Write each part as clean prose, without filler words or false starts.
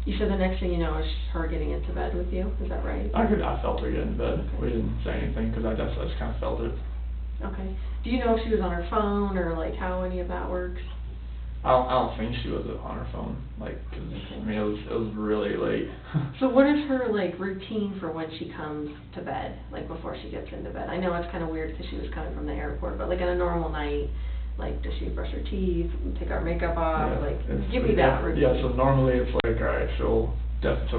You said the next thing you know is her getting into bed with you, is that right? I felt her get into bed. Okay. We didn't say anything, because I just kind of felt it. Okay. Do you know if she was on her phone, or like how any of that works? I don't think she was on her phone, like, cause, Okay. I mean, it was really late. So what is her, like, routine for when she comes to bed, like, before she gets into bed? I know it's kind of weird because she was coming from the airport, but, like, on a normal night, like, does she brush her teeth, take her makeup off, Yeah, like, give me that routine. Yeah, so normally it's like, alright, she'll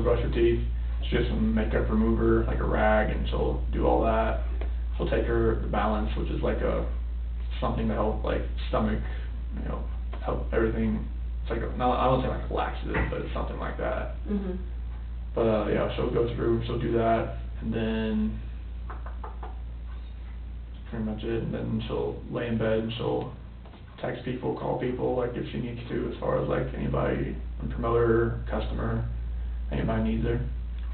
brush her teeth, she'll get some makeup remover, like a rag, and she'll do all that. She'll take her the balance, which is like something to help, like, stomach, you know, help everything. It's like no, I don't say like laxative, but it's something like that. Mhm. But yeah, she'll go through, she'll do that, and then that's pretty much it. And then she'll lay in bed and she'll text people, call people, like if she needs to, as far as like anybody, promoter, customer, anybody needs her.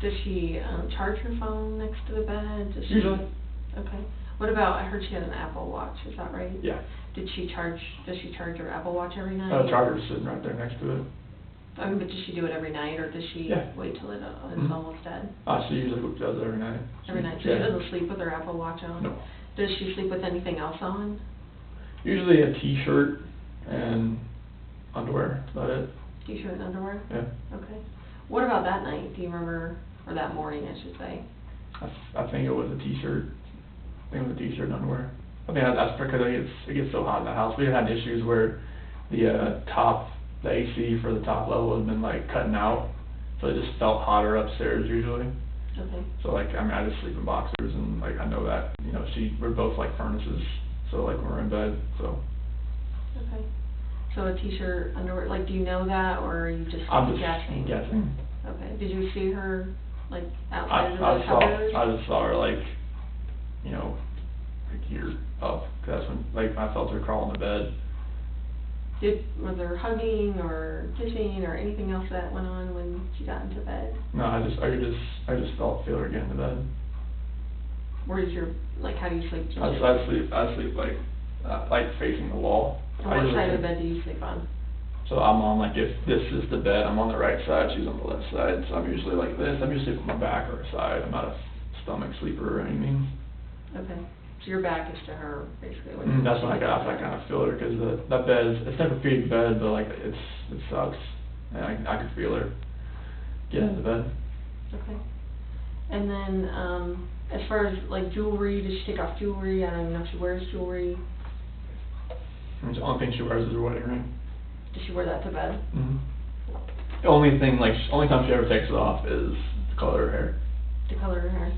Does she charge her phone next to the bed? Does she? Usually. Okay. What about, I heard she had an Apple Watch, is that right? Yeah. Does she charge her Apple Watch every night? Charger's sitting right there next to it. I mean, but does she do it every night, or does she wait till it's almost dead? She usually does it every night. Every night, so she doesn't sleep with her Apple Watch on? No. Does she sleep with anything else on? Usually a t-shirt and underwear, that's about it. T-shirt and underwear? Yeah. Okay. What about that night, do you remember, or that morning, I should say? I think it was a t-shirt. I think it was a t-shirt and underwear. I think that's because it gets so hot in the house. We've had issues where the AC for the top level has been like cutting out, so it just felt hotter upstairs usually. Okay. So like, I mean, I just sleep in boxers, and like I know that, you know, we're both like furnaces, so like when we're in bed, so. Okay. So a t-shirt, underwear, like, do you know that, or are you just I'm just guessing? guessing. Okay. Did you see her, like, outside of the covers? I just saw her like, you know, like here up, 'cause that's when, like, I felt her crawl in the bed. Was there hugging or kissing or anything else that went on when she got into bed? No, I just feel her get into bed. Where's your, like, how do you sleep? I sleep like facing the wall. And what side of the bed do you sleep on? So I'm on, like, if this is the bed, I'm on the right side, she's on the left side, so I'm usually like this. I'm usually on my back or side. I'm not a stomach sleeper or anything. Okay. So your back is to her, basically. That's when I kind of feel her, because that bed it's never a big bed, but like it sucks, and I could feel her get into bed. Okay. And then as far as like jewelry, does she take off jewelry? I don't even know if she wears jewelry. The only thing she wears is her wedding ring. Does she wear that to bed? Mhm. The only time she ever takes it off is to color her hair. To color her hair.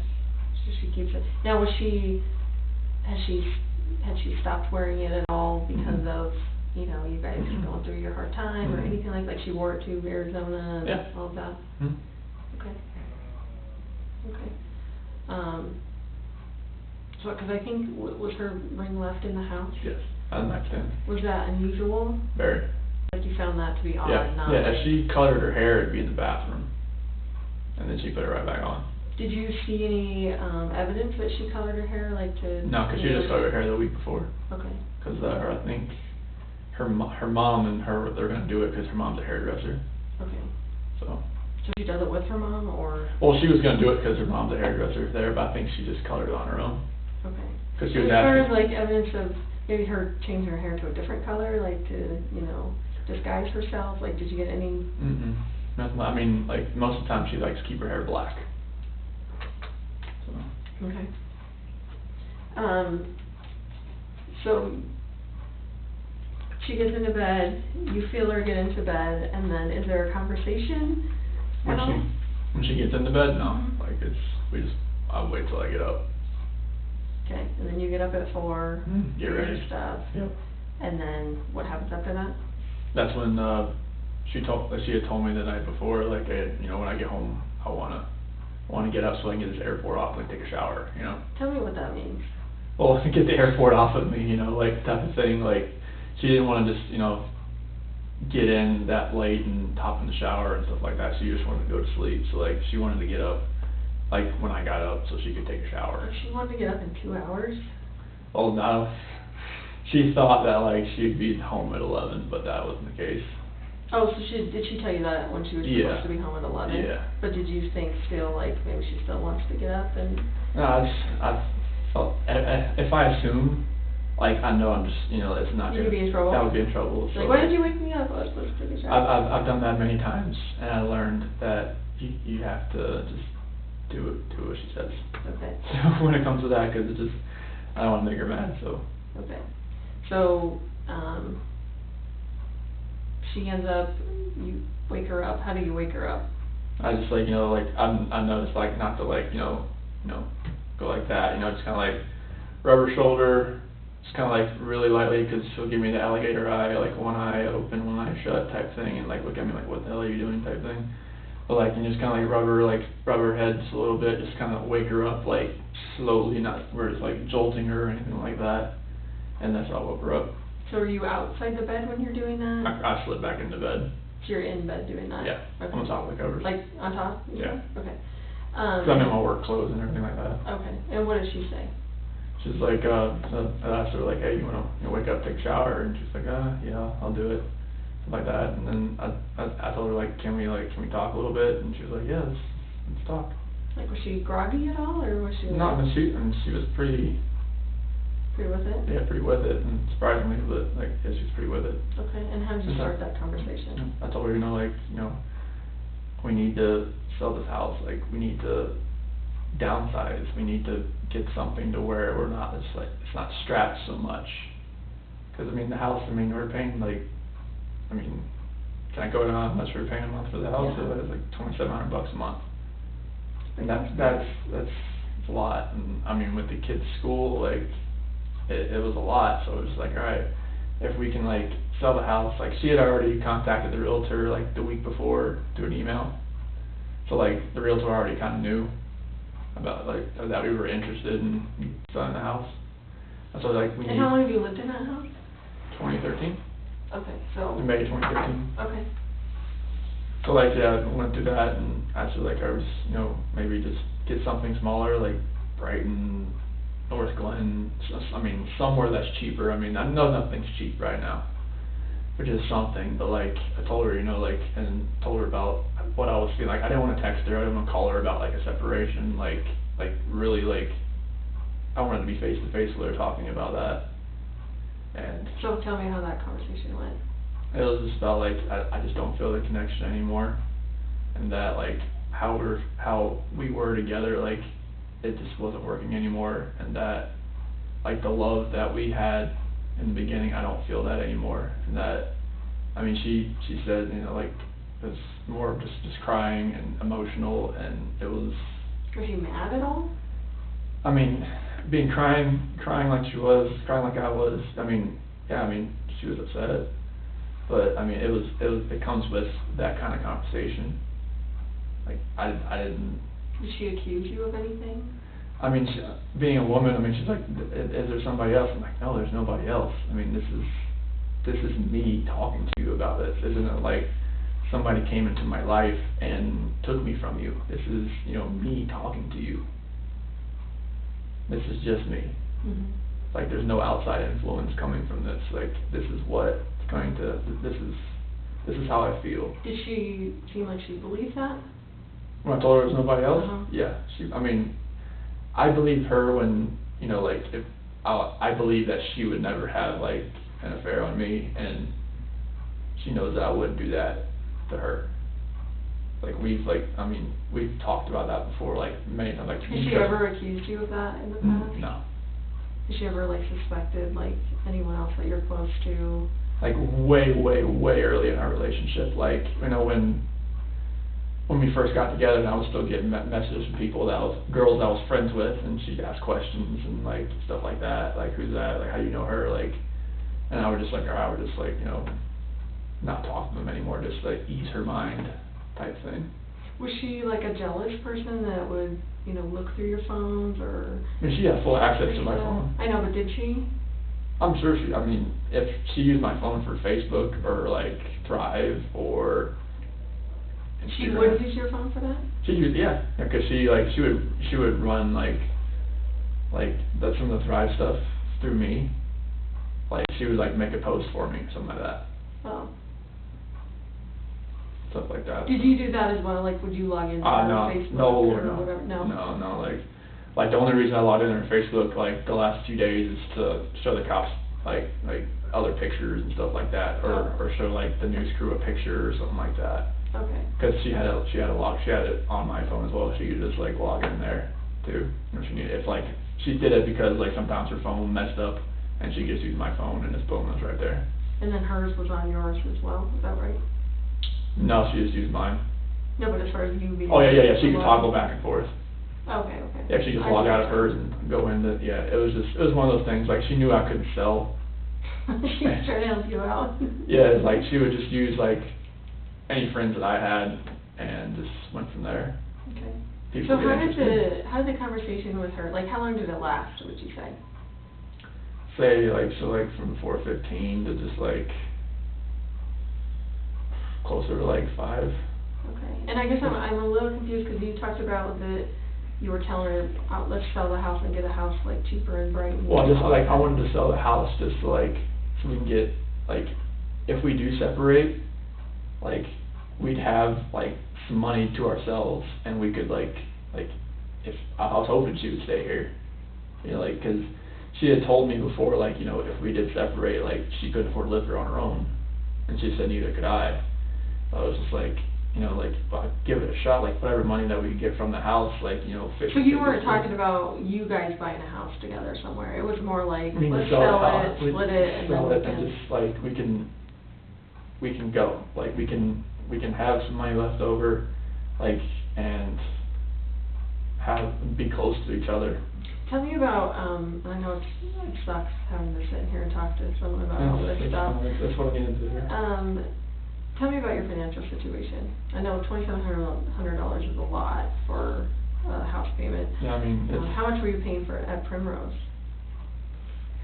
So she keeps it. Now, had she stopped wearing it at all because of, you know, you guys going through your hard time or anything like she wore it to Arizona and all of that? Okay. Okay. So, because I think, was her ring left in the house? Yes, on the nightstand. Was that unusual? Very. Like you found that to be odd, not Yeah, if she colored her hair, it'd be in the bathroom, and then she put it right back on. Did you see any evidence that she colored her hair, like to? No, because she just colored her hair the week before. Okay. Because I think her mom and her, they're gonna do it because her mom's a hairdresser. Okay. So she does it with her mom, or? Well, she was gonna do it because her mom's a hairdresser there, but I think she just colored it on her own. Okay. Because she was asking. As far as asking. like evidence of maybe her changing her hair to a different color, like to, you know, disguise herself, like did you get any? Nothing. I mean, like most of the time she likes to keep her hair black. So. Okay. So she gets into bed, you feel her get into bed, and then is there a conversation at all? When she gets into bed, no. Like I'll wait till I get up. Okay, and then you get up at 4, get do ready. your stuff. Yep. And then what happens after that? That's when she had told me the night before, like, you know, when I get home, I wanna get up so I can get this airport off, like take a shower, you know. Tell me what that means. Well, get the airport off of me, you know, like type of thing. Like she didn't want to just, you know, get in that late and hop in the shower and stuff like that. She just wanted to go to sleep. So like she wanted to get up, like when I got up, so she could take a shower. She wanted to get up in 2 hours? Oh no, she thought that like she'd be home at 11, but that wasn't the case. Oh, so did she tell you that when she was supposed to be home at 11? Yeah. But did you think still, like, maybe she still wants to get up and? No, I felt, if I assume, like, I know I'm just, it's not You'd gonna. be in trouble? I would be in trouble, so. Like, why did you wake me up? Let's take a shower. I've done that many times, and I learned that you have to just do what she says. Okay. So when it comes to that, because I don't want to make her mad, so. Okay. So, she ends up, you wake her up. How do you wake her up? I just I noticed not to go like that, just kind of like rub her shoulder, just kind of like really lightly, because she'll give me the alligator eye, like one eye open, one eye shut type thing, and like look at me like, what the hell are you doing type thing. But like, you just kind of like rub her head just a little bit, just kind of wake her up like slowly, not where it's like jolting her or anything like that, and that's how I woke her up. So are you outside the bed when you're doing that? I slid back into bed. So you're in bed doing that? Yeah, okay. On top of the covers. Like, on top? Yeah. Okay. Cause I'm in my work clothes and everything like that. Okay, and what does she say? She's like, I asked her like, hey, you wanna wake up, take a shower? And she's like, yeah, I'll do it. Like that, and then I told her like, can we talk a little bit? And she was like, yeah, let's talk. Like, was she groggy at all, or was she? No, she was pretty. Pretty with it? Yeah, pretty with it, and surprisingly, but like, yeah, she was pretty with it. Okay, and how did you start that conversation? I told her, we need to sell this house, like, we need to downsize, we need to get something to where we're not, it's not strapped so much. Cause the house, we're paying can I go down how much we're paying a month for the house? Yeah. So it's like $2,700 a month. And that's a lot, and with the kids' school, like, it was a lot, so it was like, alright, if we can sell the house, she had already contacted the realtor the week before through an email. So the realtor already kinda knew about that we were interested in selling the house. And so we And how long have you lived in that house? 2013. Okay, so. May 2013. Okay. So I went through that, and actually I was, maybe just get something smaller, Brighton, North Glen, somewhere that's cheaper. I know nothing's cheap right now, but just something. But I told her, and told her about what I was feeling. I didn't want to text her. I didn't want to call her about a separation. Really, I wanted to be face to face with her talking about that. And so tell me how that conversation went. It was just about I just don't feel the connection anymore, and that how we were together, it just wasn't working anymore, and that the love that we had in the beginning, I don't feel that anymore. And that she said, it was more of just crying and emotional, and it was. Was she mad at all? Crying like she was, crying like I was. She was upset, but it comes with that kind of conversation. I didn't. Did she accuse you of anything? Being a woman, she's like, is there somebody else? I'm like, no, there's nobody else. This is me talking to you about this. Isn't it somebody came into my life and took me from you? This is, me talking to you. This is just me. Mm-hmm. There's no outside influence coming from this. This is what's going to, this is how I feel. Did she seem like she believed that? When I told her there was nobody else? Uh-huh. Yeah, I believe her when, if, I believe that she would never have, an affair on me, and she knows that I wouldn't do that to her. We've talked about that before, many times. Has she ever accused you of that in the past? No. Has she ever, suspected, anyone else that you're close to? Way, way, way early in our relationship, when we first got together, and I was still getting messages from girls I was friends with, and she'd ask questions and stuff like that, who's that, how do you know her, and I would just not talk to them anymore, just ease her mind type thing. Was she a jealous person that would, look through your phones, or? She had full access to my phone. I know, but did she? I'm sure she, if she used my phone for Facebook or Thrive or Instagram. She would use your phone for that? She used, yeah, because she would run some of the Thrive stuff through me. She would make a post for me, something like that. Oh. stuff like that. Did you do that as well? Like, would you log into her No, Facebook no, or no, whatever? no, like the only reason I logged in her Facebook, like, the last 2 days is to show the cops, like other pictures and stuff like that, or show, like, the news crew a picture or something like that. Okay. Cause she had it on my phone as well, she could just, like, log in there, too, if she needed, if, like, she did it because, like, sometimes her phone messed up, and she just used my phone, and it's boom, it's right there. And then hers was on yours as well, is that right? No, she just used mine. No, but as far as you being... Oh, yeah, she could toggle back and forth. Okay. Yeah, she just log out of hers and go into, yeah, it was one of those things, like, she knew I couldn't sell. She was trying to help you out. Yeah, it's like, she would just use, like, any friends that I had, and just went from there. Okay. People So get interested. how did the conversation with her, like, how long did it last, would you say? Say, like, so, like, from 4:15 to just, like, closer to, like, 5. Okay, and I guess I'm a little confused, because you talked about that you were telling her, let's sell the house and get a house, like, cheaper in Brighton. Well, just, like, I wanted to sell the house just to, like, so we can get, like, if we do separate, like, we'd have, like, some money to ourselves, and we could, like, if, I was hoping she would stay here, you know, like, cause she had told me before, like, you know, if we did separate, like, she couldn't afford to live here on her own, and she said neither could I. I was just like, you know, like, well, give it a shot, like, whatever money that we could get from the house, like, you know, So you weren't talking about you guys buying a house together somewhere, it was more like, I mean, let's sell the sell house, it, split it, and then sell we it, can... and just, like, we can go, like, we can have some money left over, like, and be close to each other. Tell me about, I know it sucks having to sit here and talk to someone about all this stuff. That's what I needed to hear. Tell me about your financial situation. I know $2,700 is a lot for a house payment. Yeah, I mean, it's, how much were you paying at Primrose?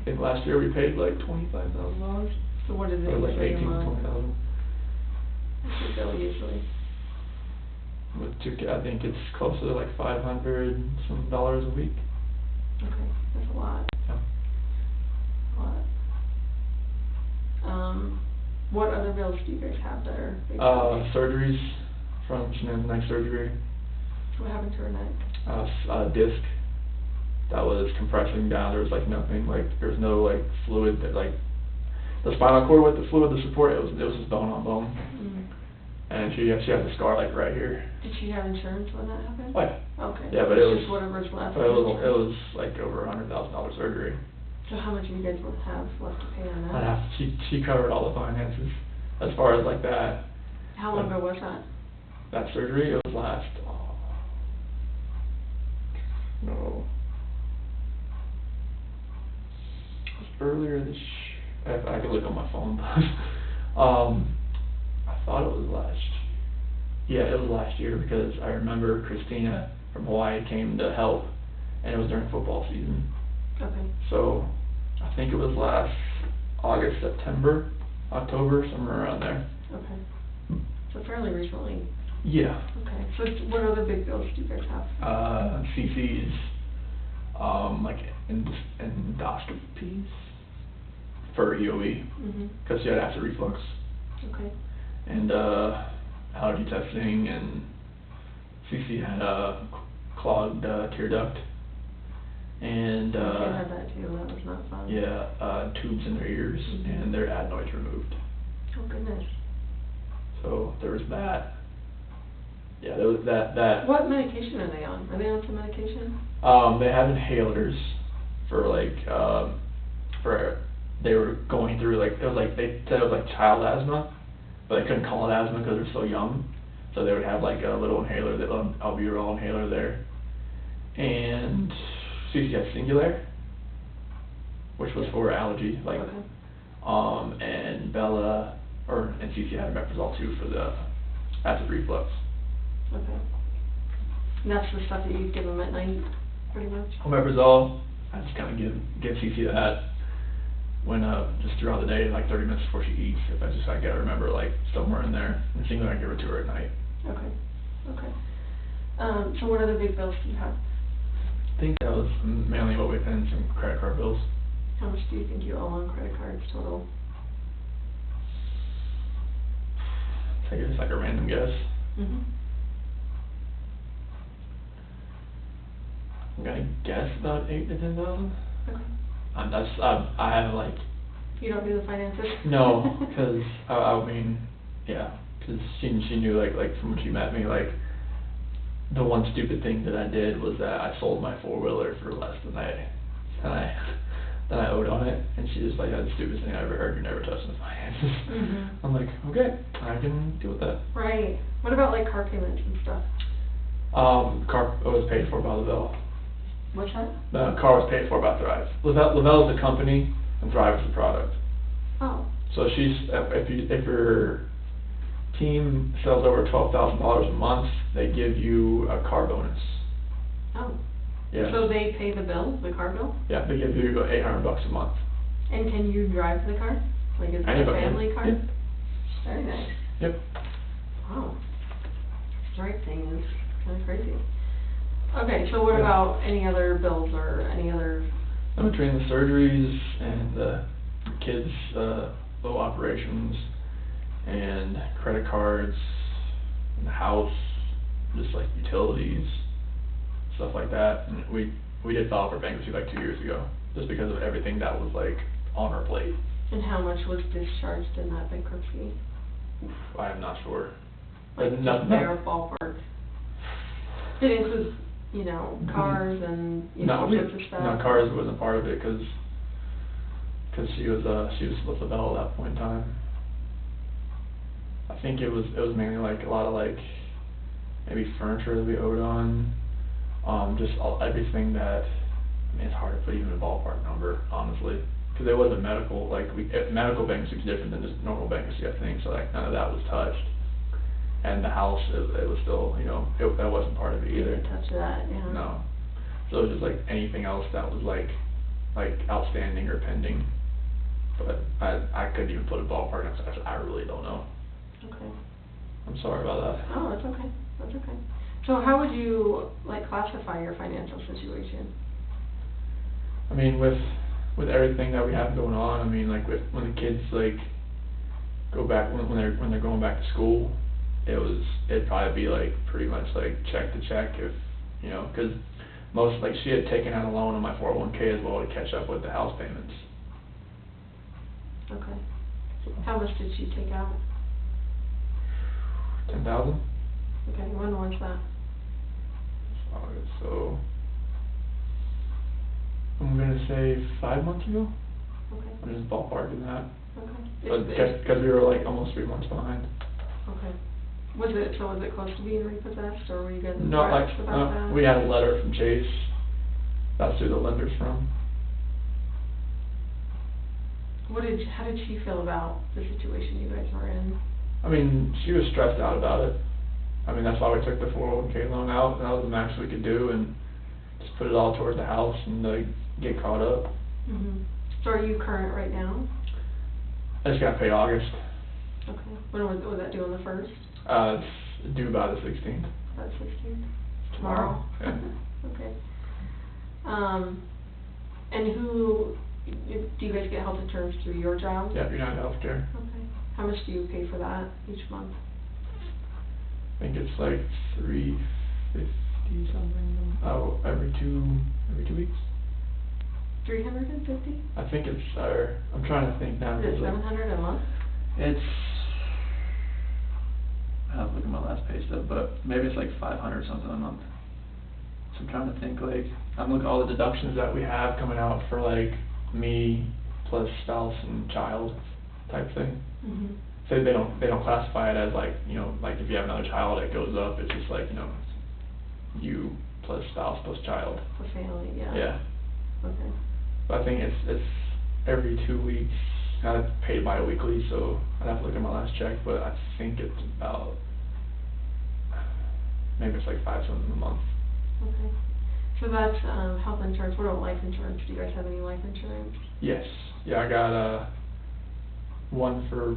I think last year we paid like $25,000. So what is it Or like usually a 18, month? 20,000. What's your bill usually? I think it's closer to like $500 some dollars a week. Okay, that's a lot. Yeah. A lot. What other bills do you guys have that are big? Surgeries from Shanann's neck surgery. What happened to her neck? Disc that was compressing down. There was like nothing, like there was no like fluid that like the spinal cord with the fluid to support it. It was just bone on bone. And she has a scar like right here. Did she have insurance when that happened? Oh yeah. Okay. Yeah, but it was just whatever's left. But it was like over $100,000 surgery. So how much do you guys will have left to pay on that? She covered all the finances as far as like that. How long ago was that? That surgery, it was last. No. It was earlier this. I could look on my phone. I thought it was last. Yeah, it was last year because I remember Christina from Hawaii came to help, and it was during football season. Okay. So, I think it was last August, September, October, somewhere around there. Okay. So fairly recently. Yeah. Okay. So what other big bills do you guys have? CC's, like endoscopies for EOE, because she had acid reflux. Okay. And allergy testing, and CC had a clogged tear duct. And I had that too, that was not fun. yeah, tubes in their ears, and their adenoids removed. Oh goodness. So there was that. Yeah, there was that. What medication are they on? Are they on some medication? They have inhalers for like they were going through like it was like they said it was like child asthma, but they couldn't call it asthma because they're so young. So they would have like a little inhaler, that albuterol inhaler there, and CC had Singular, which was for allergy, like, and Bella, and CC had Omeprazole too for the acid reflux. Okay. And that's the stuff that you give them at night, pretty much? Omeprazole, I just kind of give CC that when, just throughout the day, like 30 minutes before she eats, if I gotta remember, like, somewhere in there. And Singular, I give it to her at night. Okay. So what other big bills do you have? I think that was mainly what we paid, and some credit card bills. How much do you think you owe on credit cards total? I guess like a random guess. Mhm. I'm gonna guess about 8 to 10,000. Okay. I haven't like, You don't do the finances? no, cause I mean, yeah, cause she knew like from when she met me, like, the one stupid thing that I did was that I sold my 4-wheeler for less than I owed on it, and she was like, that's the stupidest thing I ever heard, you're never touching the finances. Mhm. I'm like, okay, I can deal with that. Right. What about like car payments and stuff? Car was paid for by Lavelle. What's that? The car was paid for by Thrive. Lavelle is the company, and Thrive is the product. Oh. So if your team sells over $12,000 a month, they give you a car bonus. Oh. Yeah. So they pay the bill, the car bill? Yeah, they give you $800 a month. And can you drive the car? Like, is it a Anybody. family car? Yep. Very nice. Yep. Wow. Strike thing is kind of crazy. Okay, so what Yeah. about any other bills or any other? In between the surgeries and the kids' little operations and credit cards and the house, just like utilities, stuff like that. And we did file for bankruptcy like 2 years ago, just because of everything that was like on our plate. And how much was discharged in that bankruptcy? Oof, I am not sure. Like, But just bare ballpark. Did it include, you know, cars and, you know, all sorts of stuff? No, cars wasn't part of it, cause she was with Lavelle at that point in time. I think it was mainly like a lot of like maybe furniture that we owed on, just everything that, I mean, it's hard to put even a ballpark number, honestly, cause it wasn't medical, like medical bankruptcy is different than just normal bankruptcy, I think, so like none of that was touched. And the house, it was still, you know, that wasn't part of it You either. didn't touch that, yeah. No. So it was just like anything else that was like outstanding or pending. But I couldn't even put a ballpark on it. I really don't know. Okay. I'm sorry about that. Oh, that's okay, that's okay. So how would you, like, classify your financial situation? I mean, with everything that we have going on, I mean, like when the kids like go back, when they're going back to school, it'd probably be like pretty much like check to check, if, you know, cause like she had taken out a loan on my 401k as well to catch up with the house payments. Okay. How much did she take out? 10,000? Okay, when was that? So I'm gonna say 5 months ago. Okay. I'm just ballparking that. Okay. Cause we were like almost 3 months behind. Okay. Was it close to being repossessed, or were you getting No, like, threats about that? we had a letter from Chase. That's who the lender's from. How did she feel about the situation you guys were in? I mean, she was stressed out about it. I mean, that's why we took the 401k loan out. That was the max we could do, and just put it all towards the house and get caught up. Mhm. So are you current right now? I just got paid August. Okay. When was that due, on the 1st? It's due by the 16th. About 16th? Tomorrow? Yeah. Okay. And do you guys get health insurance through your job? Yeah, United Healthcare. Okay. How much do you pay for that each month? I think it's like $350 something. Oh, every two weeks. 350? I think it's I'm trying to think now. Is it It's like, 700 a month? it's, I have to look at my last pay stub, but maybe it's like 500 something a month. So I'm trying to think, like, I'm looking at all the deductions that we have coming out for like me plus spouse and child type thing. Mhm. So they don't classify it as like, you know, like if you have another child, it goes up. It's just like, you know, you plus spouse plus child. For family, yeah. Yeah. Okay. But I think it's every 2 weeks. I pay it bi-weekly, so I'd have to look at my last check, but I think it's about, maybe it's like 5 something a month. Okay. So that's health insurance. What about life insurance? Do you guys have any life insurance? Yes. Yeah, I got one for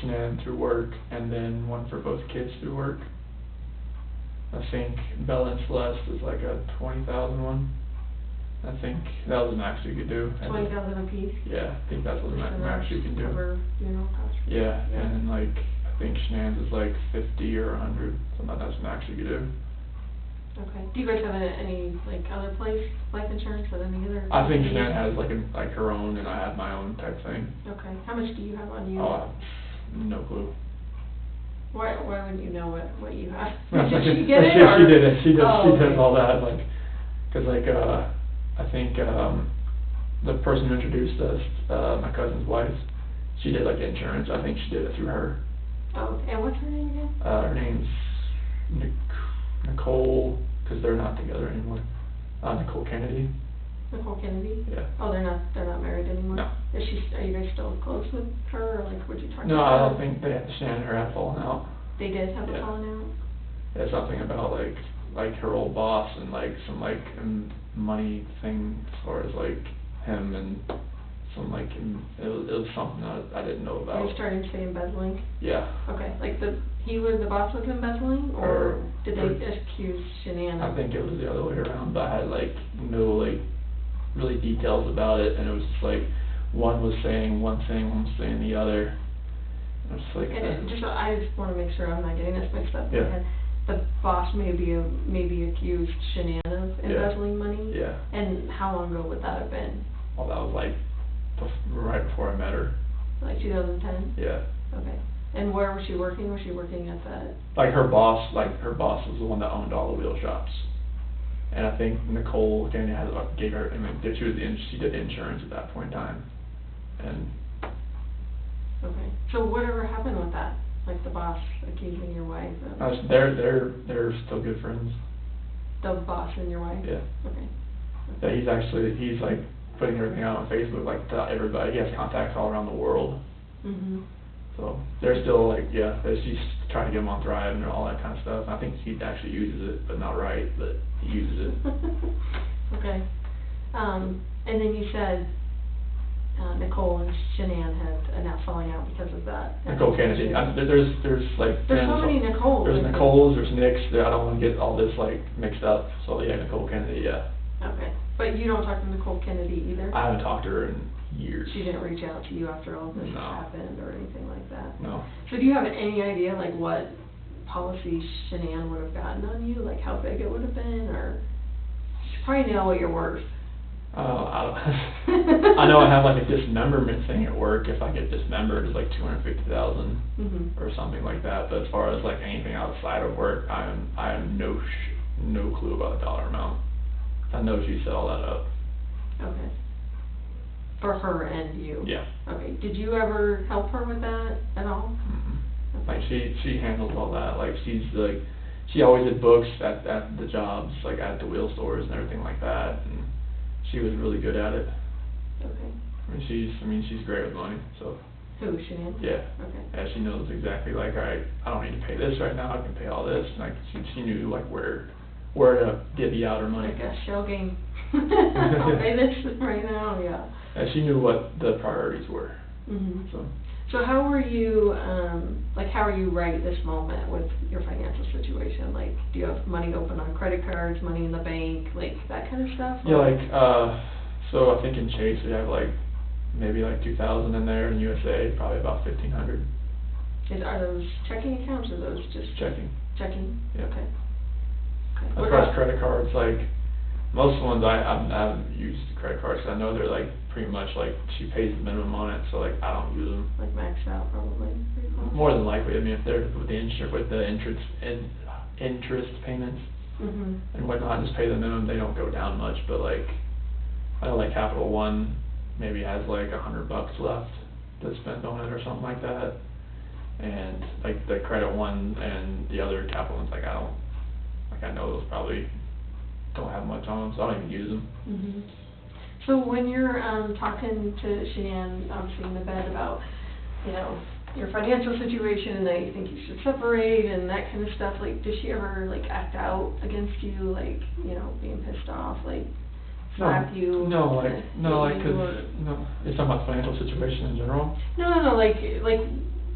Shanann through work, and then one for both kids through work. I think Bella and Celeste is like a 20,000 one. I think that was the max you could do. 20,000 apiece? Yeah, I think that's what the Just max you can do. Cover funeral costs? Yeah, Yeah. and then like, I think Shanann's is like 50 or 100, so that's actually good. Okay. Do you guys have any like other life insurance at any other? I think Shanann has like her own, and I have my own type thing. Okay. How much do you have on you? Oh, no clue. Why wouldn't you know what you have? No, Did she she get it? She did it. She does. Oh, she does okay. all that. Like, cause like I think the person who introduced us, my cousin's wife, she did like insurance. I think she did it through her. Oh, and what's her name again? Her name's Nicole, because they're not together anymore. Nicole Kennedy. Nicole Kennedy? Yeah. Oh, they're not married anymore? No. Are you guys still close with her, or like, would you talk to her? No, I don't think Shanann and her had fallen out. They did have a Yeah. falling out? Yeah, something about like her old boss and like some like money thing as far as like him and some like it was something I didn't know about. Are you starting to say embezzling? Yeah. Okay, like the boss was embezzling, or did they accuse Shanann? I think it was the other way around, but I had like no like really details about it, and it was just like one was saying one thing, one was saying the other. And it was like I just want to make sure I'm not getting this mixed up in my Yeah. head. The boss maybe accused Shanann of embezzling money? Yeah. And how long ago would that have been? Well, that was like right before I met her. Like 2010? Yeah. Okay. And where was she working? Was she working at that? Like her boss was the one that owned all the wheel shops. And I think Nicole Kennedy gave her, she did insurance at that point in time. And Okay. So whatever happened with that? Like the boss accusing your wife of... they're still good friends. The boss and your wife? Yeah. Okay. Yeah, he's like putting everything out on Facebook, like to everybody. He has contacts all around the world. Mhm. So they're still like, yeah, she's trying to get him on Thrive and all that kind of stuff. I think he actually uses it, but not right, but he uses it. Okay. And then you said Nicole and Shanann had now falling out because of that. Nicole Kennedy. There's like... There's so many Nicoles. There's Nicole's, there's Nick's. I don't want to get all this like mixed up. So yeah, Nicole Kennedy, yeah. Okay. But you don't talk to Nicole Kennedy either? I haven't talked to her in years. She didn't reach out to you after all this No. happened or anything like that? No. So do you have any idea like what policy Shanann would have gotten on you? Like how big it would have been, or you probably know what you're worth. I don't. I know I have like a dismemberment thing at work. If I get dismembered, it's like $250,000 or something like that. But as far as like anything outside of work, I have no clue about the dollar amount. I know she set all that up. Okay. For her and you? Yeah. Okay. Did you ever help her with that at all? Mm-hmm. Like she handles all that. Like she always did books at the jobs, like at the wheel stores and everything like that. And she was really good at it. Okay. I mean she's great with money. So. Who, Shanann? Yeah. Okay. Yeah, she knows exactly like, all right, I don't need to pay this right now. I can pay all this. And like she knew like where to divvy out her money. Like a shell game. I'll pay this right now. Yeah. And she knew what the priorities were. Mhm. So how are you, how are you right this moment with your financial situation? Like, do you have money open on credit cards, money in the bank, like that kind of stuff? Yeah, like, so I think in Chase we have like, maybe like 2,000 in there, in USA probably about 1,500. Are those checking accounts or those just? Checking. Checking? Yeah. Okay. As far as credit cards, like, most of the ones I haven't used credit cards, 'cause I know they're like, pretty much like, she pays the minimum on it, so like, I don't use them. Like maxed out probably? More than likely, I mean, if they're with the interest payments and whatnot, just pay the minimum, they don't go down much, but like, I know like Capital One maybe has like $100 left to spend on it or something like that, and like the Credit One and the other Capital Ones, I know those probably don't have much on them, so I don't even use them. So when you're talking to Shanann, obviously in the bed about, your financial situation and that you think you should separate and that kind of stuff, like, does she ever like act out against you, like, being pissed off, like slap you? No, cause it's talking about financial situation in general. No, like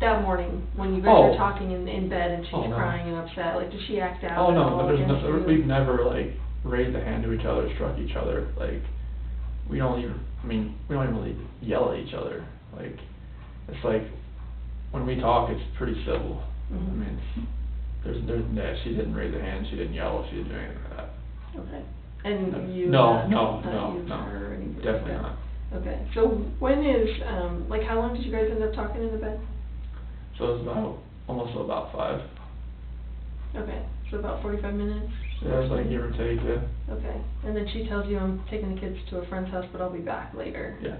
that morning when you guys were talking in bed and she's crying and upset, like, does she act out? Oh no, against you? we've never like raised a hand to each other, struck each other, like. We don't even really yell at each other. Like, it's like, when we talk, it's pretty civil. I Mhm. mean, she didn't raise her hand, she didn't yell, she didn't do anything like that. Okay. And you? No, not no, used her or anything like definitely that? not. Okay, so when is, like, how long did you guys end up talking in the bed? So it was almost about 5. Okay, so about 45 minutes? Yeah, it was like give or take, yeah. Okay, and then she tells you, I'm taking the kids to a friend's house, but I'll be back later. Yeah.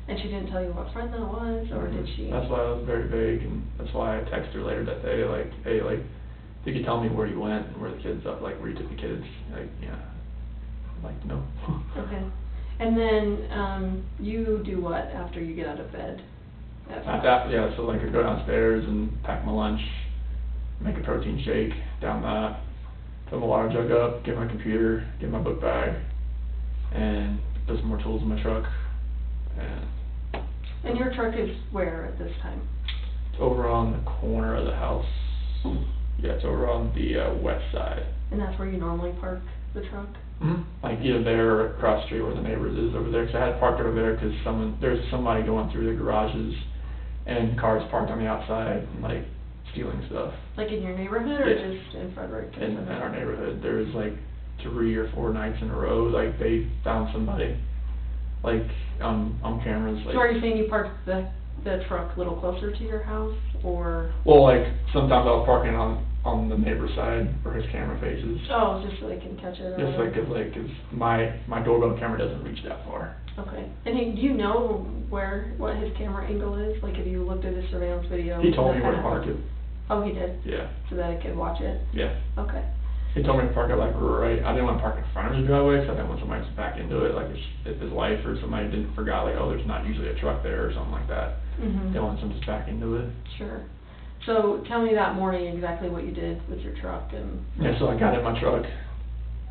And she didn't tell you what friend that was, or did she? That's why I was very vague, and that's why I texted her later that day, like, hey, like, if you could tell me where you went, and where the kids are, like, where you took the kids, like, yeah, I'd like to know. Okay, and then, you do what after you get out of bed? At 5? Yeah, so like I go downstairs and pack my lunch, make a protein shake, down that, fill my water jug up, get my computer, get my book bag, and put some more tools in my truck, And your truck is where at this time? it's over on the corner of the house. Yeah, it's over on the west side. And that's where you normally park the truck? Mm-hmm. Like either there or across the street where the neighbors is over there, 'cause I had parked over there 'cause there's somebody going through the garages and cars parked on the outside and like stealing stuff. Like in your neighborhood or Yeah. just in Frederick? In our neighborhood, there was like 3 or 4 nights in a row, like they found somebody, like on cameras, like. So are you saying you parked the truck a little closer to your house, or? Well, like sometimes I was parking on the neighbor's side where his camera faces. Oh, just so they can catch it or Just whatever? like, 'cause my doorbell camera doesn't reach that far. Okay, and do you know what his camera angle is? Like, have you looked at his surveillance video? He told me where to park it. Oh, he did? Yeah. So that I could watch it? Yeah. Okay. He told me to park it like right, I didn't want to park in front of his driveway, 'cause I didn't want somebody to back into it, like if his wife or somebody forgot, like, oh, there's not usually a truck there or something like that. Mhm. They want someone to back into it. Sure. So tell me that morning exactly what you did with your truck and. Yeah, so I got in my truck,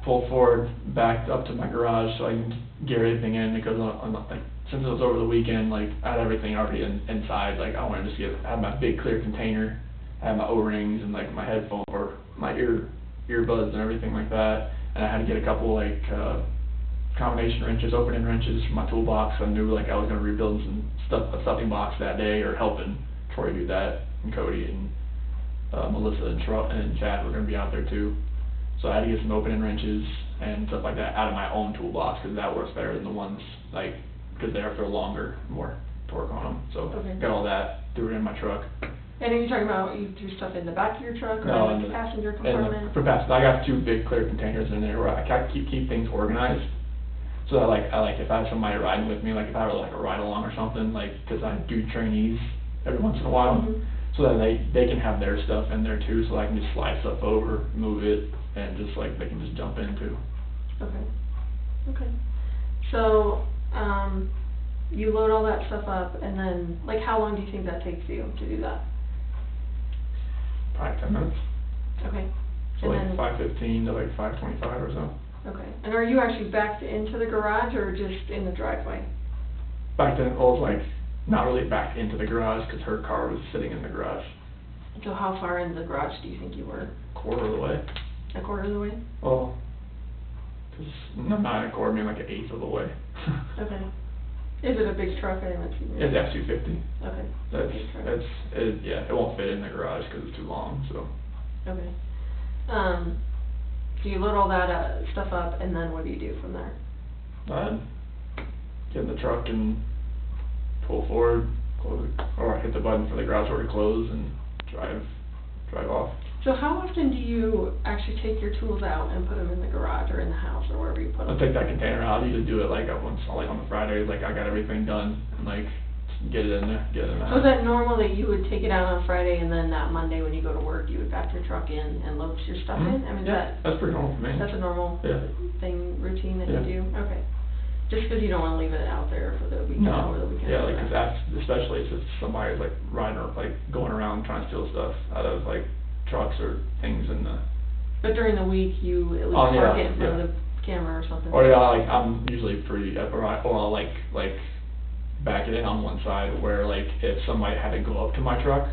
pulled forward, backed up to my garage so I can get everything in, because like, since it was over the weekend, like, I had everything already inside, like, I wanted to I had my big clear container, I had my O-rings and like my headphone or my earbuds and everything like that, and I had to get a couple like combination wrenches, opening wrenches from my toolbox. I knew like I was gonna rebuild a stuffing box that day, or helping Troy do that, and Cody and Melissa and Chad were gonna be out there too. So I had to get some opening wrenches and stuff like that out of my own toolbox, because that works better than the ones like, because they're longer, more torque on them. So Okay. got all that, threw it in my truck. And are you talking about you threw stuff in the back of your truck or No, in the passenger compartment? For passenger, I got 2 big clear containers in there where I keep things organized. So I like if I have somebody riding with me, like if I were like a ride along or something, like, 'cause I do trainees every once in a while, Mhm. so that they can have their stuff in there too, so I can just slide stuff over, move it, and just like they can just jump in too. Okay. Okay. So, you load all that stuff up, and then, like, how long do you think that takes you to do that? Probably 10 minutes. Okay. So And like then- 5:15 to like 5:25 or so. Okay. And are you actually backed into the garage or just in the driveway? Back then, it was like not really back into the garage, 'cause her car was sitting in the garage. So how far in the garage do you think you were? Quarter of the way. A quarter of the way? Well, 'cause not a quarter, I mean like an eighth of the way. Okay. Is it a big truck? I haven't seen it. It's F-250. Okay. Big truck. Yeah, it won't fit in the garage 'cause it's too long, so. Okay. So you load all that stuff up, and then what do you do from there? Get in the truck and pull forward, close it, or hit the button for the garage door to close and drive off. So how often do you actually take your tools out and put them in the garage or in the house or wherever you put them? I'll take that container out. I usually do it like on the Friday, like I got everything done and like get it in there, get it in the house. So is that normal that you would take it out on Friday and then that Monday when you go to work, you would back your truck in and load your stuff in? I mean, Yeah, that's pretty normal for me. that's a normal Yeah. routine that Yeah. you do? Okay. Just 'cause you don't wanna leave it out there for the weekend No, or the weekend. yeah, like, 'cause that's, especially if somebody's like riding or like going around trying to steal stuff out of like trucks or things in the. But during the week, you at least Oh, yeah, park it in front yeah. of the camera or something? Or yeah, like I'm usually pretty, or I'll like back it in on one side where like if somebody had to go up to my truck,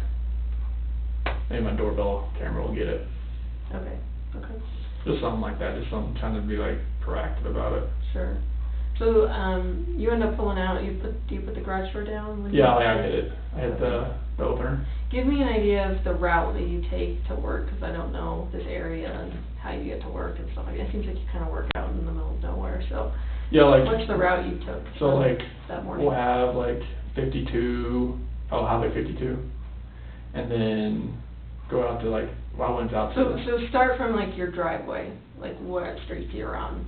maybe my doorbell camera will get it. Okay, okay, Just something like that, just something trying to be like proactive about it. sure. So, you end up pulling out, do you put the garage door down? When Yeah, I hit it. I hit the opener. Give me an idea of the route that you take to work, because I don't know this area and how you get to work and stuff like that. It seems like you kind of work out in the middle of nowhere, so. Yeah, like. What's the route you took? So like, that morning? we'll have like 52, oh, Highway 52, and then go out to like, well, I went out to. So start from like your driveway, like what street you're on,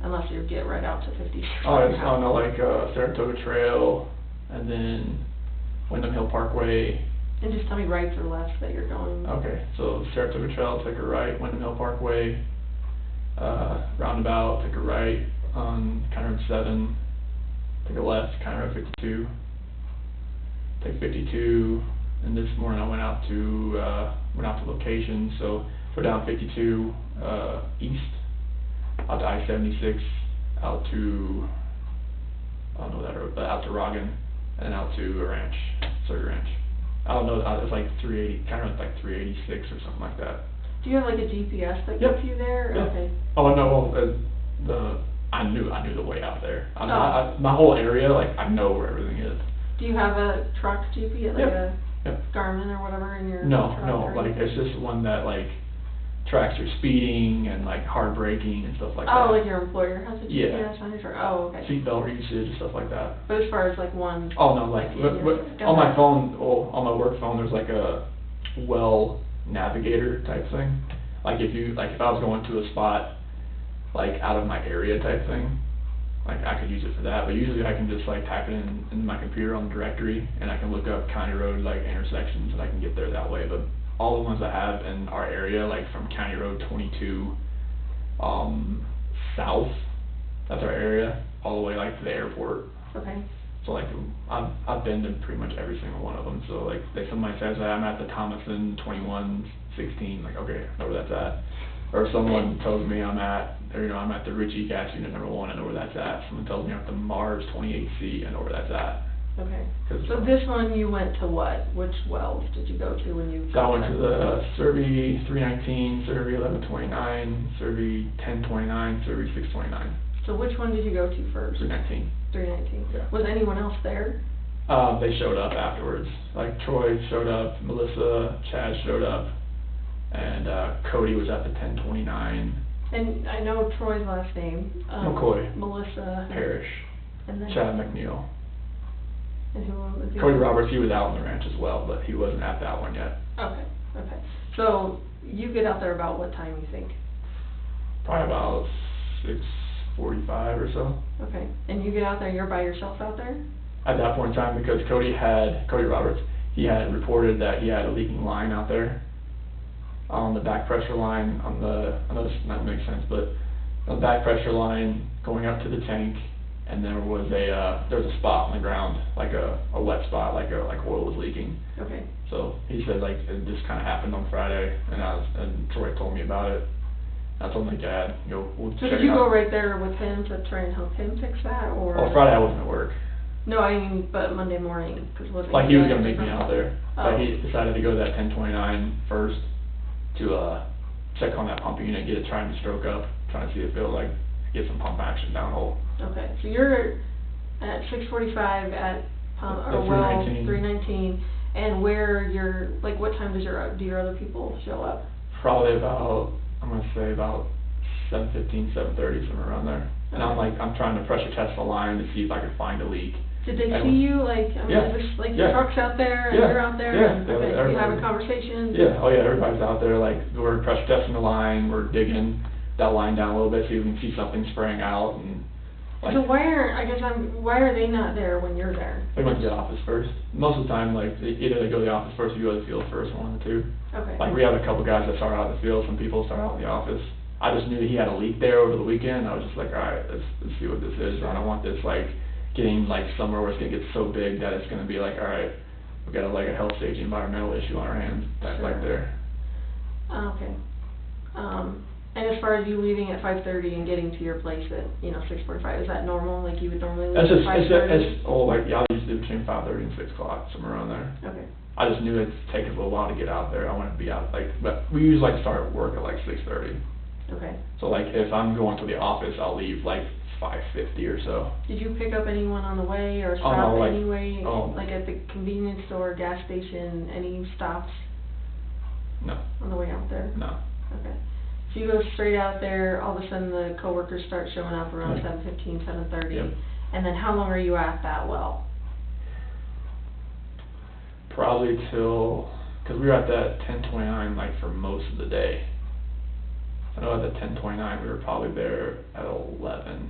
unless you get right out to 52. Oh, it's on the like, Saratoga Trail, and then Wyndham Hill Parkway. And just tell me rights or lefts that you're going. Okay, so Saratoga Trail, take a right, Wyndham Hill Parkway, roundabout, take a right on County Road 7, take a left, County Road 52, take 52, and this morning I went out to location, so go down 52, east, out to I-76, out to, I don't know that road, but out to Rogan, and out to a ranch, Surrey Ranch. I don't know, it's like 380, kind of like 386 or something like that. Do you have like a GPS that Yep. gets you there? Yeah. Okay. Oh, no, well, I knew the way out there. My whole area, like, I know where everything is. Do you have a truck GPS, like Yep. a Yep. Garmin or whatever in your No, truck? like, it's just one that, like, tracks your speeding and, like, hard braking and stuff like that. Oh, like your employer has a Yeah. GPS on your truck? Oh, okay. Seatbelt usage and stuff like that. But as far as like one. Oh, no, like, on my phone, on my work phone, there's like a well navigator type thing. Like if I was going to a spot, like out of my area type thing, like I could use it for that, but usually I can just like type it in my computer on the directory, and I can look up county road, like intersections, and I can get there that way. But all the ones I have in our area, like from County Road 22, south, that's our area, all the way like to the airport. Okay. So like, I've been to pretty much every single one of them, so like, somebody says that I'm at the Thomason 2116, like, okay, I know where that's at. Or someone tells me I'm at the Ritchie Gas Unit #1, I know where that's at. Someone tells me I'm at the Mars 28C, I know where that's at. Okay. So this one you went to what? Which wells did you go to when you? So I went to the Survey 319, Survey 1129, Survey 1029, Survey 629. So which one did you go to first? 319. 319. Yeah. Was anyone else there? They showed up afterwards. Like Troy showed up, Melissa, Chad showed up, and Cody was at the 1029. And I know Troy's last name. McCoy. Melissa. Parrish. And then Chad McNeil. And who was the Cody other? Roberts, he was out on the ranch as well, but he wasn't at that one yet. Okay. Okay. So you get out there about what time you think? Probably about 6:45 or so. Okay. And you get out there, you're by yourself out there? At that point in time, because Cody Roberts, he had reported that he had a leaking line out there on the back pressure line I know this might make sense, but on the back pressure line going up to the tank, and there was a spot on the ground, like a wet spot, like oil was leaking. Okay. So he said like it just kind of happened on Friday, and Troy told me about it. I told him like, Dad, we'll check it out. So did you go right there with him to try and help him fix that, or? Oh, Friday I wasn't at work. No, I mean, but Monday morning, because wasn't Like he was gonna make me out there, Oh. but he decided to go to that 1029 first to check on that pump unit, get it trying to stroke up, trying to see if it'll like get some pump action downhole. Okay, so you're at 6:45 at At 319, and where you're, like, what time do your other people show up? Probably about, I'm gonna say about 7:15, 7:30, somewhere around there. And I'm trying to pressure test the line to see if I can find a leak. Did they see you, like, I mean, Yeah. is this, like, Yeah. the truck's out there, and Yeah. you're out there? Yeah. And, Yeah, okay, you everybody. having conversations? Yeah, oh yeah, everybody's out there, like, we're pressure testing the line, we're digging that line down a little bit so you can see something spraying out, and like. So why are they not there when you're there? They went to the office first. Most of the time, like, either they go to the office first or you go to the field first, one of the two. Okay. Like, we have a couple guys that start out in the field, some people start out in the office. I just knew he had a leak there over the weekend, I was just like, alright, let's see what this is. I don't want this, like, getting, like, somewhere where it's gonna get so big that it's gonna be like, alright, we got, like, a health safety environmental issue on our hands, that's like there. Okay. And as far as you leaving at 5:30 and getting to your place at, 6:45, is that normal? Like you would normally leave That's at just, 5:30? like, yeah, I used to do between 5:30 and 6 o'clock, somewhere around there. Okay. I just knew it'd take us a little while to get out there. I wanted to be out, like, but we usually like start work at like 6:30. Okay. So like if I'm going to the office, I'll leave like 5:50 or so. Did you pick up anyone on the way or stop no, like, anyway? oh. Like at the convenience store, gas station, any stops No, on the way out there? no. Okay. So you go straight out there, all of a sudden the coworkers start showing up around Yep. 7:15, 7:30. Yep. And then how long are you at that well? Probably till, cause we were at that 10:29 like for most of the day. I know at the 10:29 we were probably there at 11,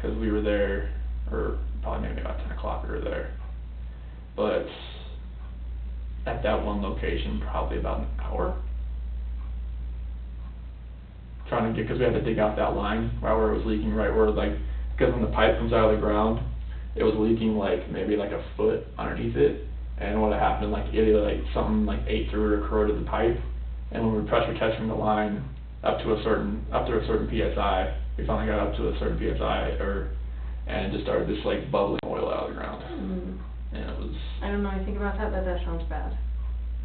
cause we were there, or probably maybe about 10 o'clock we were there. But at that one location, probably about an hour. Trying to get, cause we had to dig out that line right where it was leaking, right where like, cause when the pipe comes out of the ground, it was leaking like maybe like a foot underneath it. And what had happened, like either like something like ate through it or corroded the pipe. And when we were pressure testing the line up to a certain PSI, we finally got up to a certain PSI, and it just started this like bubbling oil out of the ground. And it was. I don't know anything about that, but that sounds bad.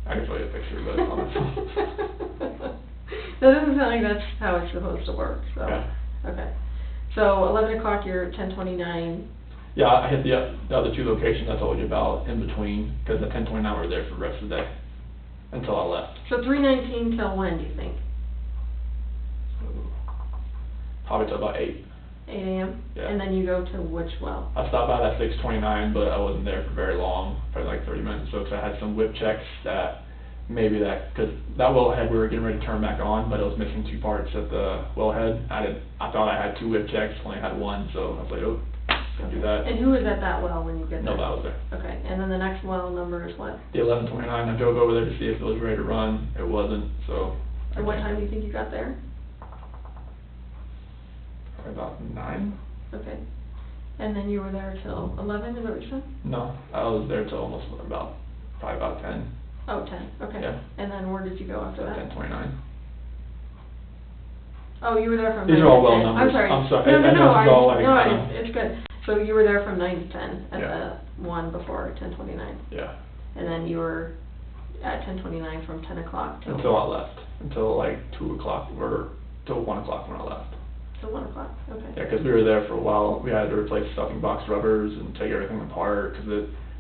I can show you a picture, but it's on the phone. That doesn't sound like that's how it's supposed to work, so. Yeah. Okay. So 11 o'clock, you're at 10:29. Yeah, I hit the other two locations I told you about in between, because at 10:29 we were there for the rest of the day, until I left. So 3:19 till when, do you think? Probably till about 8. 8 a.m.? Yeah. And then you go to which well? I stopped by at 6:29, but I wasn't there for very long, probably like 30 minutes or so, because I had some whip checks that maybe because that wellhead we were getting ready to turn back on, but it was missing 2 parts at the wellhead. I thought I had 2 whip checks, only had 1, so I was like, oh, can't do that. And who was at that well when you get there? Nobody was there. Okay, and then the next well number is what? The 11:29, I drove over there to see if it was ready to run. It wasn't, so. And what time do you think you got there? Probably about 9. Okay. And then you were there till 11, is that what you said? No, I was there till almost probably about 10. Oh, 10, okay. Yeah. And then where did you go after that? 10:29. Oh, you were there from 9 These to 10. are all well numbers. I'm sorry. I'm sorry. No, I know this is all like, no, it's good. So you were there from 9 to 10 at Yeah. the one before 10:29. Yeah. And then you were at 10:29 from 10 o'clock till? Until I left. Until like 2 o'clock, or till 1 o'clock when I left. Till 1 o'clock, okay. Yeah, because we were there for a while. We had to replace stuffing box rubbers and take everything apart, because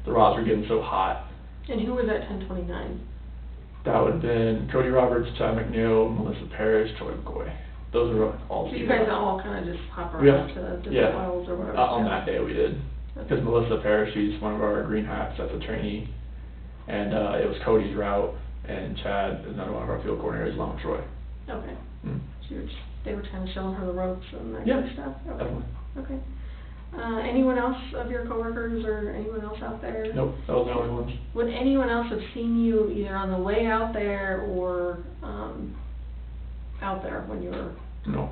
the rods were getting so hot. And who was at 10:29? That would have been Cody Roberts, Chad McNeil, Melissa Parrish, Troy McCoy. Those are all. So you guys all kind of just hop Yeah. around to different Yeah. wells or whatever? On that day we did. Okay. Because Melissa Parrish, she's one of our green hats as a trainee. And it was Cody's route, and Chad is another one of our field coordinators along with Troy. Okay. Mm. So they were kind of showing her the ropes and that Yeah, kind of stuff? Okay. definitely. Okay. Anyone else of your coworkers or anyone else out there? Nope, that was the only ones. Would anyone else have seen you either on the way out there or, out there when you were? No.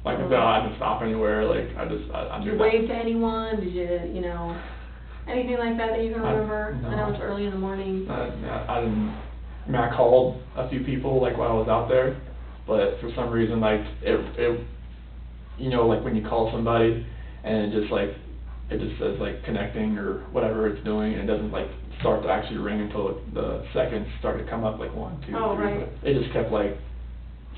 Like I said, I didn't stop anywhere, like, I Did knew you that. wave to anyone? Did you know, anything like that you can remember? No. I know it's early in the morning. I didn't, I mean, I called a few people, like, while I was out there, but for some reason, like, it, you know, like, when you call somebody, and it just says, like, connecting, or whatever it's doing, and it doesn't, like, start to actually ring until the seconds start to come up, like, 1, 2, 3. Oh, right. It just kept, like,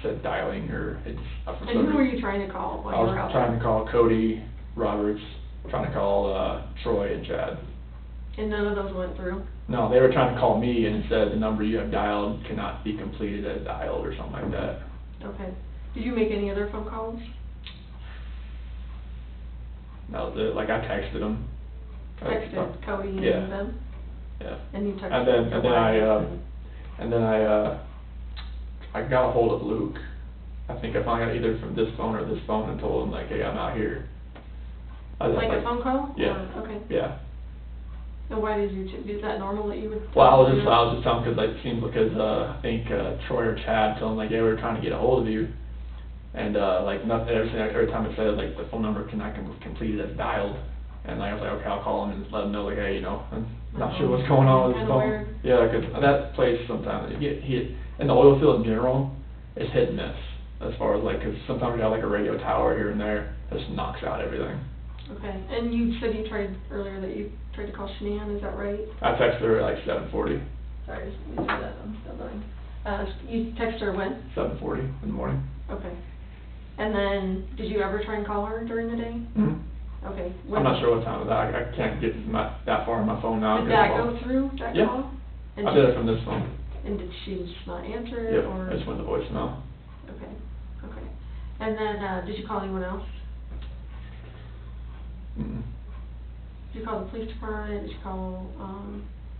said dialing, or it just, for some And who were reason. you trying to call while I you were was out trying there? to call Cody Roberts, trying to call, Troy and Chad. And none of those went through? No, they were trying to call me, and it said the number you have dialed cannot be completed as dialed, or something like that. Okay. Did you make any other phone calls? That was it, like, I texted them. Texted Cody and Yeah. them? Yeah. And you texted And then, your and then wife? I got a hold of Luke. I think I finally got either from this phone or this phone, and told him, like, hey, I'm out here. Like a phone call? Yeah. Or, okay. Yeah. And why did you, is that normal that you would? Well, I was just telling, because, like, it seems, because, I think, Troy or Chad told him, like, yeah, we were trying to get a hold of you. And, like, nothing, every time it said, like, the phone number cannot be completed as dialed. And I was like, okay, I'll call him and let him know, like, hey, you know, I'm not sure what's going on with his Kinda phone. weird. Yeah, because that place sometimes, in the oil field in general, it's hit and miss. As far as, like, because sometimes you have, like, a radio tower here and there that just knocks out everything. Okay, and you said you tried earlier that you tried to call Shanann, is that right? I texted her at, like, 7:40. Sorry, you said that, I'm still going. You texted her when? 7:40 in the morning. Okay. And then, did you ever try and call her during the day? Mm-hmm. Okay. I'm not sure what time of that. I can't get that far on my phone now. Did that go through, that Yeah. call? And I did it from this phone. And did she just not answer it, Yep, or? I just went to voicemail. Okay, okay. And then, did you call anyone else? Mm-hmm. Did you call the police department? Did you call,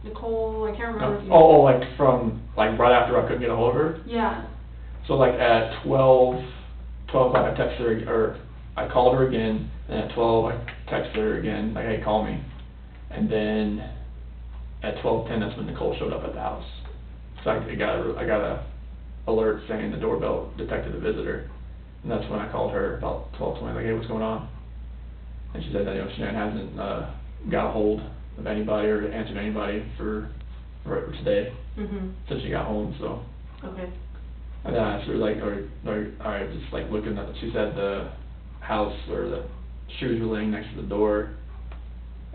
Nicole? I can't remember if you. Oh, like right after I couldn't get a hold of her? Yeah. So like at 12 o'clock I texted her, or I called her again, and at 12 I texted her again, like, hey, call me. And then at 12:10, that's when Nicole showed up at the house. So I got a alert saying the doorbell detected a visitor. And that's when I called her about 12:20, like, hey, what's going on? And she said that, Shanann hasn't got a hold of anybody or answered anybody for today, since she got home, so. Okay. And then I asked her, like, I just like looking at, she said the house or the shoes were laying next to the door,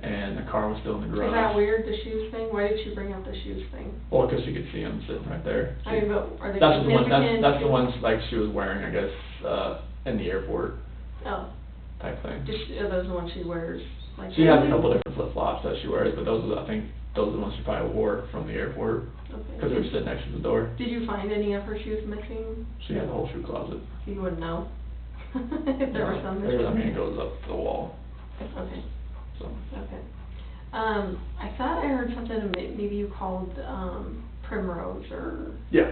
and the car was still in the garage. Is that weird, the shoes thing? Why did she bring up the shoes thing? Well, because she could see them sitting right there. I mean, but are they That's the one. significant? That's the ones like she was wearing, I guess, in the airport. Oh. Type thing. Are those the ones she wears? Like she has a couple different flip flops that she wears, but I think those are the ones she probably wore from the airport. Okay. Because they were sitting next to the door. Did you find any of her shoes missing? She had a whole shoe closet. So you wouldn't know if there were some missing? I mean, it goes up to the wall. Okay. So. Okay. I thought I heard something, maybe you called, Primrose, or? Yeah.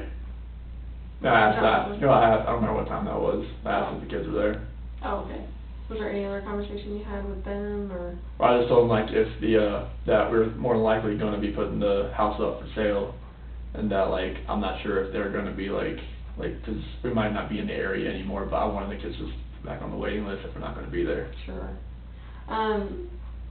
I asked that. I don't remember what time that was. I asked if the kids were there. Oh, okay. Was there any other conversation you had with them, or? Well, I just told them, like, if that we're more than likely gonna be putting the house up for sale, and that, like, I'm not sure if they're gonna be, like, 'cause we might not be in the area anymore, but I wanted the kids just back on the waiting list if we're not gonna be there. Sure.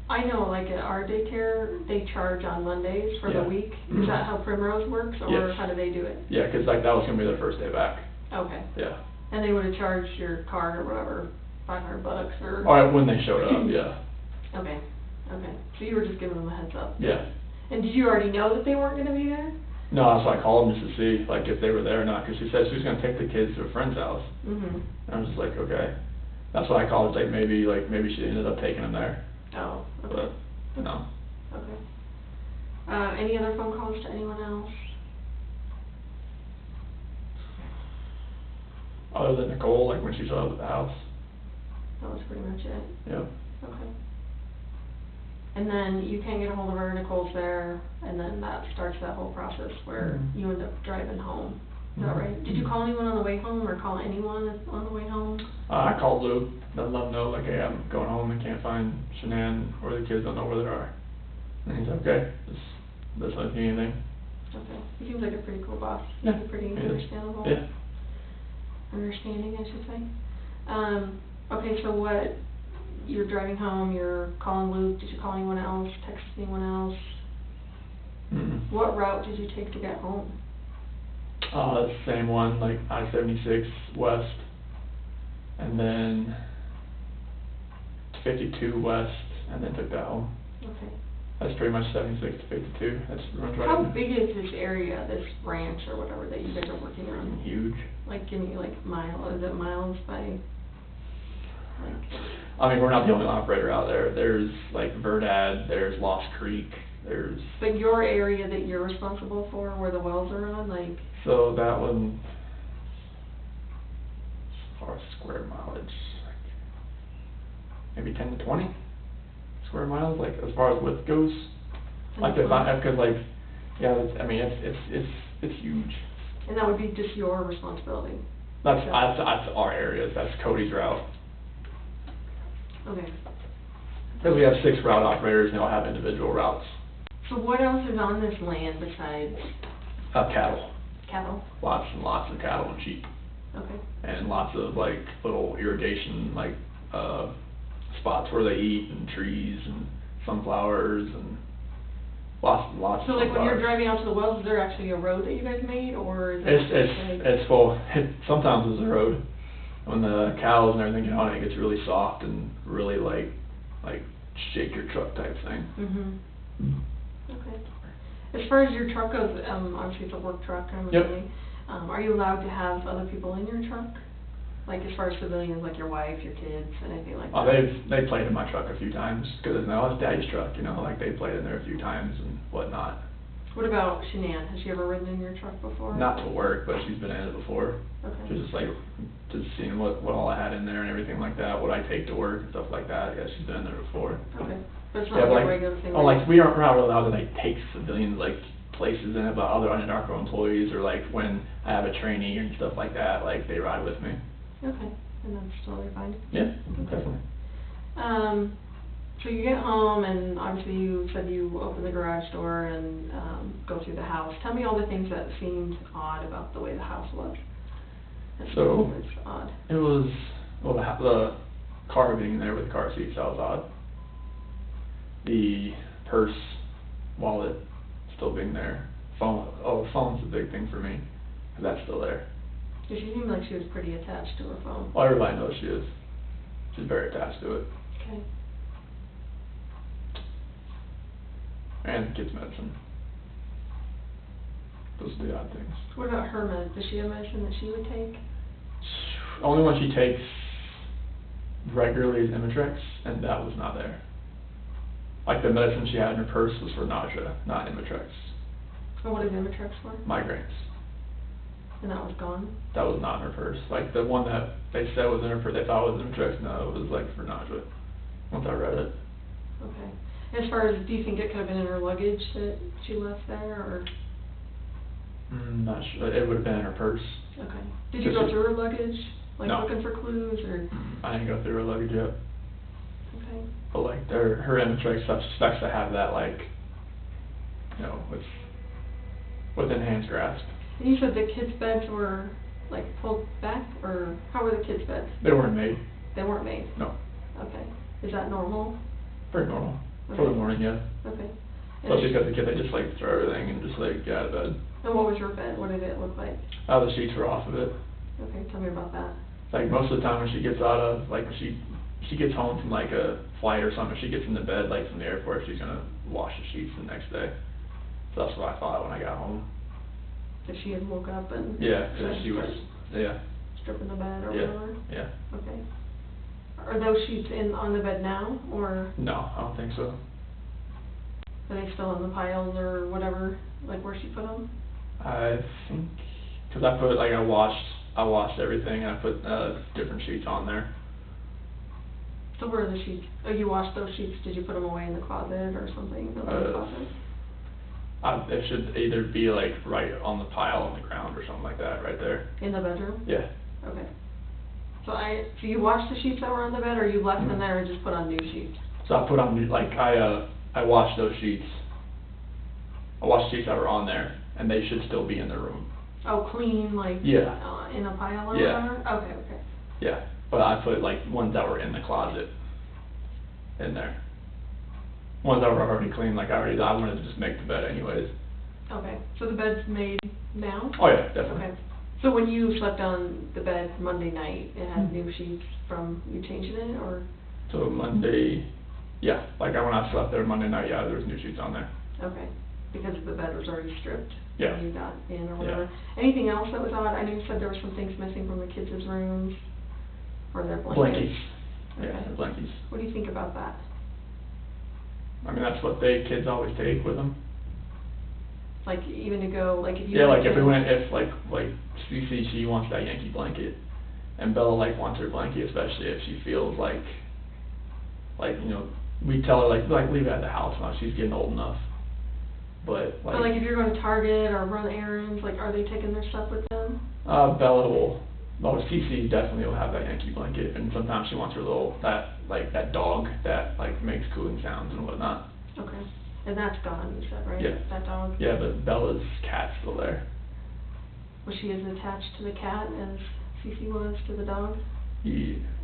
I know, like, at our daycare, they charge on Mondays for the week. Is that how Primrose works, or Yes. how do they do it? Yeah, 'cause like, that was gonna be their first day back. Okay. Yeah. And they would've charged your card or whatever, $500 or? All right, when they showed up, yeah. Okay, okay. So you were just giving them a heads up? Yeah. And did you already know that they weren't gonna be there? No, that's why I called them just to see, like, if they were there or not, 'cause she said she was gonna take the kids to a friend's house. And I was just like, okay. That's why I called, like, maybe she ended up taking them there. Oh, okay. But, no. Okay. Any other phone calls to anyone else? Other than Nicole, like, when she showed up at the house. That was pretty much it? Yep. Okay. And then you can't get a hold of her, Nicole's there, and then that starts that whole process where you end up driving home. Is that right? Did you call anyone on the way home, or call anyone on the way home? I called Lou, let them know, like, hey, I'm going home and can't find Shanann, or the kids don't know where they are. And he's like, okay, just let me anything. Okay. He seems like a pretty cool boss. Yeah. He's pretty understandable. Yeah. Understanding, I should say. Okay, so you're driving home, you're calling Luke, did you call anyone else, text anyone else? What route did you take to get home? Same one, like I-76 west, and then 52 west, and then took that home. Okay. That's pretty much 76 to 52, that's runs right How in. big is this area, this ranch or whatever that you guys are working on? Huge. Like, give me like is it miles by, like? I mean, we're not the only operator out there. There's like Verdad, there's Lost Creek, there's... But your area that you're responsible for, where the wells are on, like? So that one, as far as square mileage, like maybe 10 to 20 square miles, like as far as width goes. Like if because like, yeah, it's huge. And that would be just your responsibility? That's our areas, that's Cody's route. Okay. Because we have 6 route operators and they all have individual routes. So what else is on this land besides? Cattle. Cattle? Lots and lots of cattle and sheep. Okay. And lots of like little irrigation, like spots where they eat, and trees and sunflowers and lots and lots of sunflowers. So like when you're driving out to the wells, is there actually a road that you guys made, or is it it's full. Sometimes it's a road. When the cows and everything get on it, it gets really soft and really like shake your truck type thing. Okay. As far as your truck goes, obviously it's a work truck, I'm assuming. Are you allowed to have other people in your truck? Like as far as civilians, like your wife, your kids, anything like that? Oh, they've played in my truck a few times, because it's Daddy's truck, you know, like they played in there a few times and whatnot. What about Shanann? Has she ever ridden in your truck before? Not to work, but she's been in it before. Okay. Just like, just seeing what all I had in there and everything like that, what I take to work and stuff like that, yeah, she's been in there before. Okay, but it's Yeah, not but like a like, regular thing? oh, like, we're not really allowed to like take civilians, like, places in it, but other UNARCO employees, or like when I have a trainee and stuff like that, like, they ride with me. Okay, and that's totally fine? Yeah, Okay. definitely. So you get home, and obviously you said you open the garage door and, go through the house. Tell me all the things that seemed odd about the way the house was. So, It's odd. it was, well, the car being there with the car seats, that was odd. The purse, wallet, still being there. Phone's a big thing for me, 'cause that's still there. She seemed like she was pretty attached to her phone. Well, everybody knows she is. She's very attached to it. Okay. And kids' medicine. Those are the odd things. What about her med? Does she have medicine that she would take? Only one she takes regularly is Imitrex, and that was not there. Like, the medicine she had in her purse was for nausea, not Imitrex. And what is Imitrex for? Migraines. And that was gone? That was not in her purse. Like, the one that they said was in her purse, they thought was Imitrex, no, it was like for nausea, once I read it. Okay. As far as, do you think it could have been in her luggage that she left there, or? Not sure, it would have been in her purse. Okay. Did you go through her luggage? Like No. looking for clues, or? I didn't go through her luggage yet. Okay. But like, her Imitrex suspects to have that, like, you know, within hand's grasp. And you said the kids' beds were, like, pulled back, or how were the kids' beds? They weren't made. They weren't made? No. Okay. Is that normal? Very normal. For the Okay. morning, yeah. Okay. Especially because the kid, they just like throw everything and just like get out of bed. And what was your bed? What did it look like? The sheets were off of it. Okay, tell me about that. Like, most of the time when she gets out of, like, when she gets home from like a flight or something, if she gets into bed, like, from the airport, she's gonna wash the sheets the next day. So that's what I thought when I got home. That she had woke up and? Yeah, she was, yeah. Stripping the bed or Yeah, whatever? yeah. Okay. Are those sheets on the bed now, or No, I don't think so. are they still in the piles or whatever, like where she put them? I think, cause I washed everything and I put, different sheets on there. So where are the sheets? Oh, you washed those sheets, did you put them away in the closet or something? In the closet? It should either be like right on the pile on the ground or something like that, right there. In the bedroom? Yeah. Okay. So you washed the sheets that were on the bed, or you left them there and just put on new sheets? So I put on, I washed those sheets. I washed sheets that were on there, and they should still be in the room. Oh, clean, like, Yeah. In a pile or Yeah. whatever? Okay. Yeah, but I put like ones that were in the closet in there. Ones that were already clean, like I wanted to just make the bed anyways. Okay, so the bed's made now? Oh yeah, definitely. Okay. So when you slept on the bed Monday night, it had new sheets from you changing it, or? So Monday, yeah, like when I slept there Monday night, yeah, there was new sheets on there. Okay, because the bed was already stripped? Yeah. When you got in or whatever? Yeah. Anything else that was odd? I know you said there were some things missing from the kids' rooms, or their blankets? Blankets. Yeah, Okay. the blankets. What do you think about that? I mean, that's what kids always take with them. Like, even to go, like, if you... Yeah, went like if to- we went, if like she wants that Yankee blanket, and Bella like wants her blanket, especially if she feels like, you know, we tell her like leave it at the house now, she's getting old enough. But So like if you're going to Target or run errands, like, are they taking their stuff with them? Bella will, CC definitely will have that Yankee blanket, and sometimes she wants her little, that dog that like makes cooling sounds and whatnot. Okay, and that's gone, you said, right? Yeah. That dog? Yeah, but Bella's cat's still there. Was she as attached to the cat as Cece was to the dog?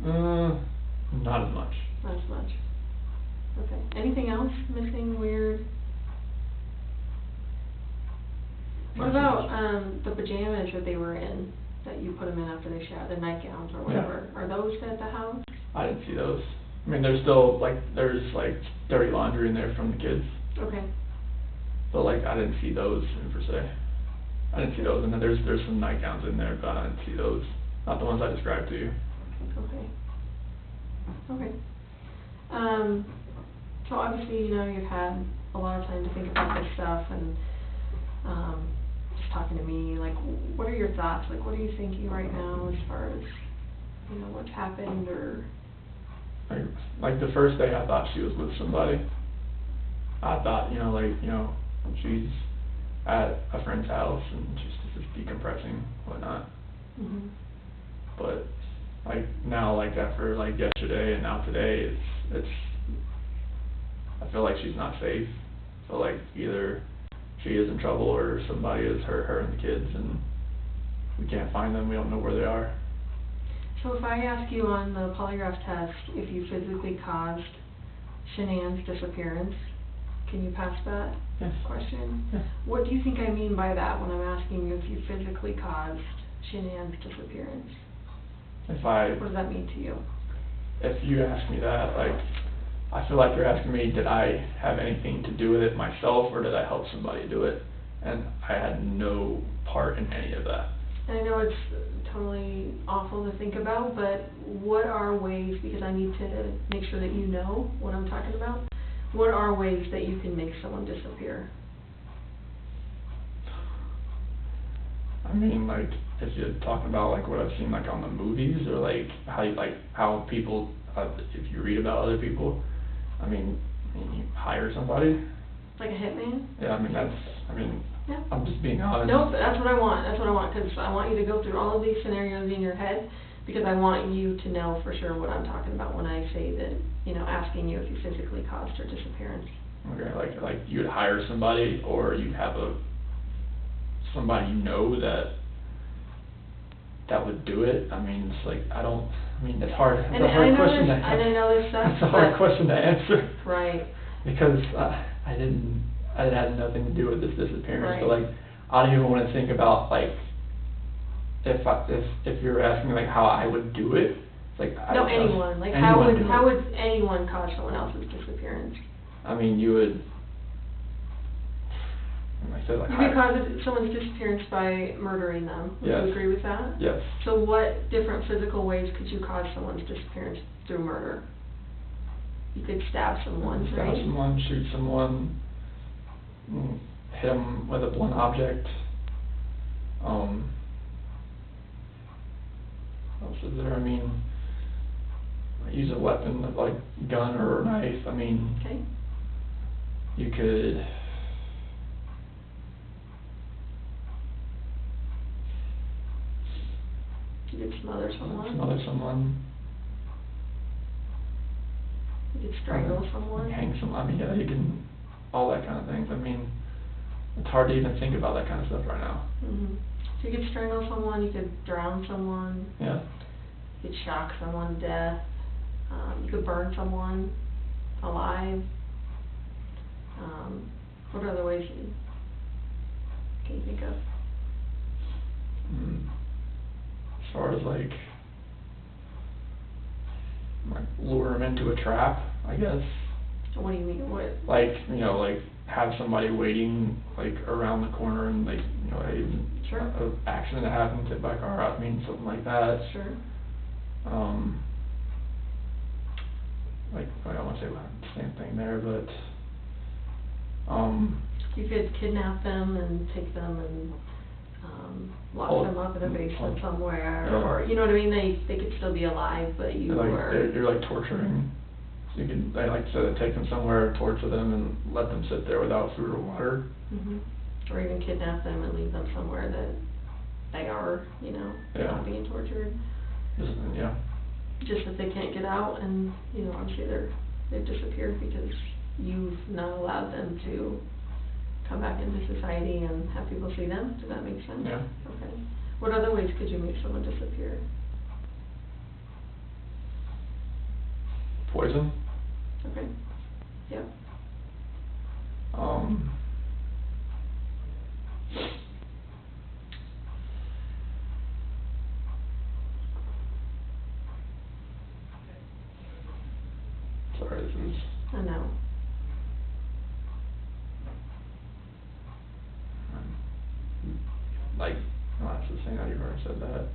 Not as much. Not as much. Okay, anything else missing, weird? What about, the pajamas that they were in, that you put them in after they showered, the nightgowns or whatever? Yeah. Are those at the house? I didn't see those. I mean, there's still, there's dirty laundry in there from the kids, Okay, but I didn't see those per se. I didn't see those, and then there's some nightgowns in there, but I didn't see those. not the ones I described to you. Okay. Okay. So obviously, you know, you've had a lot of time to think about this stuff and, just talking to me, like, what are your thoughts? Like, what are you thinking right now as far as, you know, what's happened or? Like the first day I thought she was with somebody. I thought, you know, she's at a friend's house and she's just decompressing, whatnot. Mhm. But like now, like after like yesterday and now today, it's I feel like she's not safe. So like either she is in trouble or somebody has hurt her and the kids, and we can't find them. We don't know where they are. So if I ask you on the polygraph test if you physically caused Shanann's disappearance, can you pass that Yes. question? Yes. What do you think I mean by that when I'm asking you if you physically caused Shanann's disappearance? What does that mean to you? If you ask me that, like, I feel like you're asking me, did I have anything to do with it myself, or did I help somebody do it? And I had no part in any of that. And I know it's totally awful to think about, but what are ways, because I need to make sure that you know what I'm talking about, what are ways that you can make someone disappear? I mean, like, if you're talking about, like, what I've seen, like, on the movies, or, like, how people, if you read about other people, I mean, you hire somebody. Like a hitman? Yeah, I mean, Yeah. I'm just being honest. Nope, that's what I want, because I want you to go through all of these scenarios in your head, because I want you to know for sure what I'm talking about when I say that, you know, asking you if you physically caused her disappearance. Okay, like you'd hire somebody, or you have somebody you know that would do it. I mean, it's like, it's hard, it's a hard question to answer. And I know this sucks, It's a hard question to answer. Right. Because it had nothing to do with this disappearance. Right. But like, I don't even want to think about like, if you're asking me like how I would do it, it's like No, anyone. Like anyone how would anyone cause someone else's disappearance? I mean, you would. Like I said, like You could cause someone's disappearance by murdering them. Would Yes. you agree with that? Yes. So what different physical ways could you cause someone's disappearance through murder? You could stab someone, right? Stab someone, shoot someone, hit them with a blunt object. What else is there? I mean, use a weapon like gun or a knife. I mean, Okay. you could. You could smother someone. Smother someone. You could strangle someone. Hang someone. I mean, yeah, you can. All that kind of things. I mean, it's hard to even think about that kind of stuff right now. Mhm. So you could strangle someone. You could drown someone. Yeah. You could shock someone to death. You could burn someone alive. What other ways can you think of? As far as like lure them into a trap, I guess. What do you mean? What? Like, like have somebody waiting like around the corner and like, Sure. a accident that happens, hit by a car, I mean something like that. Sure. Like, I don't want to say the same thing there, but You could kidnap them and take them and lock them up in a basement somewhere, yeah. or you know what I mean. They could still be alive, but you you're like torturing. So you can, like I said, take them somewhere, torture them, and let them sit there without food or water. Mhm. Or even kidnap them and leave them somewhere that they are, Yeah. not being tortured. Yeah. Just that they can't get out, and obviously they've disappeared because you've not allowed them to come back into society and have people see them. Does that make sense? Yeah. Okay. What other ways could you make someone disappear? Poison. Okay. Yep. Sorry, this is. I know. Like, no, that's the thing. I've already said that.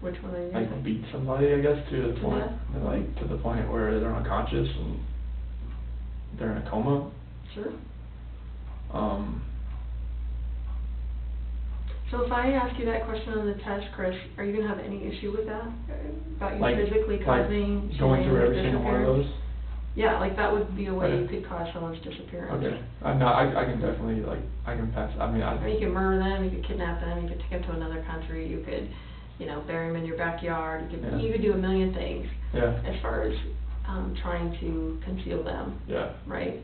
Which one are you like using? beat somebody, I guess, to the point, death? like to the point where they're unconscious and they're in a coma. Sure. Um, So if I ask you that question on the test, Chris, are you gonna have any issue with that? About you like, physically causing like going through Shannann's every single one of disappearance? those? Yeah, like that would be a way you Okay. could cause someone's disappearance. Okay, no, I can definitely, like, I can pass, I mean, I mean, you could murder them, you could kidnap them, you could take them to another country, you could, you know, bury them in your backyard, Yeah. you could do a million things yeah, as far as, trying to conceal them, yeah, right?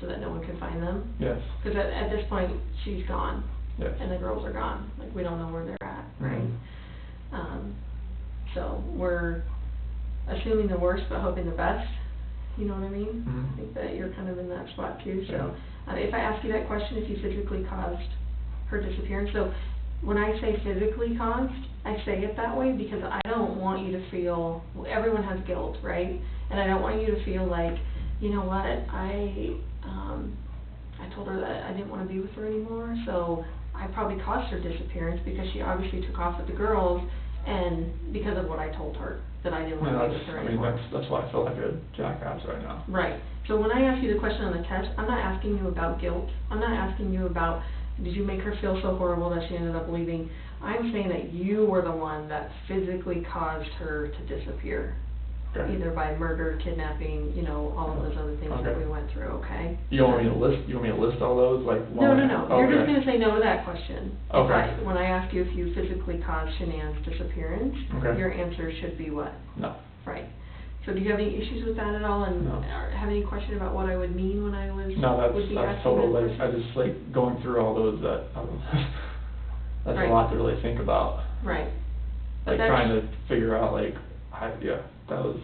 So that no one can find them. yes, Cause at this point, she's gone. yes. And the girls are gone, like, we don't know where they're at, right? Mhm. So we're assuming the worst, but hoping the best, you know what I mean? Mhm. I think that you're kind of in that spot too, so, Yeah. if I ask you that question, if you physically caused her disappearance, so when I say physically caused, I say it that way because I don't want you to feel, everyone has guilt, right? And I don't want you to feel like, you know what, I told her that I didn't wanna be with her anymore, so I probably caused her disappearance because she obviously took off with the girls, and because of what I told her, that I didn't Yeah, wanna be with her I mean, anymore. that's why I feel like a jackass right now. Right, so when I ask you the question on the test, I'm not asking you about guilt, I'm not asking you about, did you make her feel so horrible that she ended up leaving? I'm saying that you were the one that physically caused her to disappear. Okay. Either by murder, kidnapping, you know, all of those other things that Okay. we went through, okay? You want me to list all those, like, No, one? you're just Okay. gonna say no to that question. Okay. When I ask you if you physically caused Shanann's disappearance, Okay. your answer should be what? No. Right. So do you have any issues with that at all, and No. or have any question about what I would mean when I was, No, would be that's asking total, that like, I question? just, like, going through all those that, that's Right. a lot to really think about. Right. But Like, that's- trying to figure out, like, yeah, that was,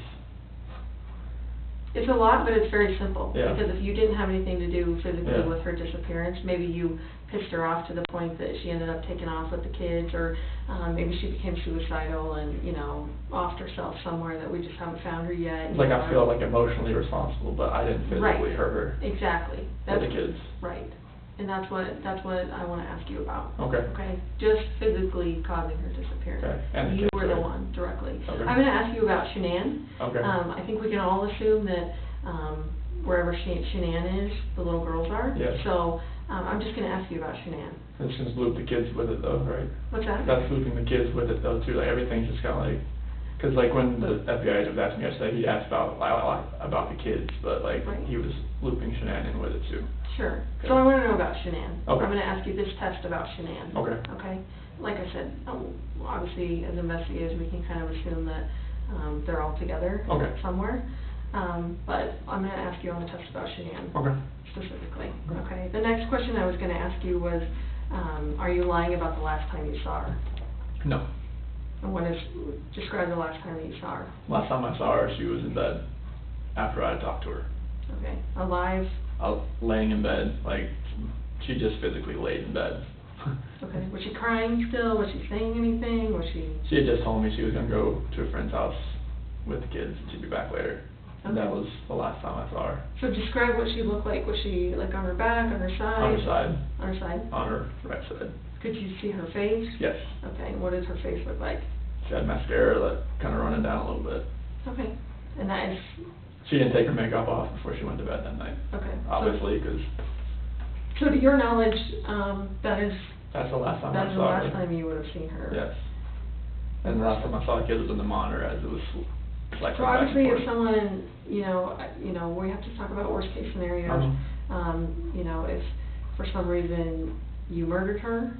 It's a lot, but it's very simple. Yeah. Because if you didn't have anything to do physically Yeah. with her disappearance, maybe you pissed her off to the point that she ended up taking off with the kids, or maybe she became suicidal and, you know, offed herself somewhere that we just haven't found her yet. like, you I know, feel or- like emotionally responsible, but I didn't physically Right. hurt her. Exactly. For the That's- kids. Right. And that's what I wanna ask you about. Okay. Okay? Just physically causing her disappearance. Okay. And the You kids, were the right? one directly. Okay. I'm gonna ask you about Shanann. Okay. I think we can all assume that, wherever Shanann is, the little girls are. Yes. So, I'm just gonna ask you about Shanann. It's just loop the kids with it though, right? What's that? That's looping the kids with it though too, like, everything's just kinda like, cause like when the FBI agent was asking me yesterday, he asked about the kids, but like, Right. he was looping Shanann in with it too. Sure. Okay. So I wanna know about Shanann. Okay. I'm gonna ask you this test about Shanann. Okay. Okay? Like I said, obviously, as investigators, we can kind of assume that, they're all together. Okay. Somewhere. But I'm gonna ask you on the test about Shanann. Okay. Specifically. Okay. Okay? The next question I was gonna ask you was, are you lying about the last time you saw her? No. And describe the last time that you saw her. Last time I saw her, she was in bed after I had talked to her. Okay, alive? I was laying in bed, like, she just physically laid in bed. Okay, was she crying still? Was she saying anything? Was she? She had just told me she was gonna go to a friend's house with the kids, and she'd be back later. And that Okay. was the last time I saw her. So describe what she looked like. Was she like on her back, on her side? On her side. On her side? On her right side. Could you see her face? Yes. Okay, and what does her face look like? She had mascara that kinda running down a little bit. Okay, and that is, She didn't take her makeup off before she went to bed that night. okay. Obviously, 'cause So to your knowledge, that's the last time I saw her. that is the last time you would have seen her? Yes. And the last time I saw the kids was in the monitor as it was like. So obviously, if someone, you know, we have to talk about worst case scenarios. You know, if for some reason you murdered her,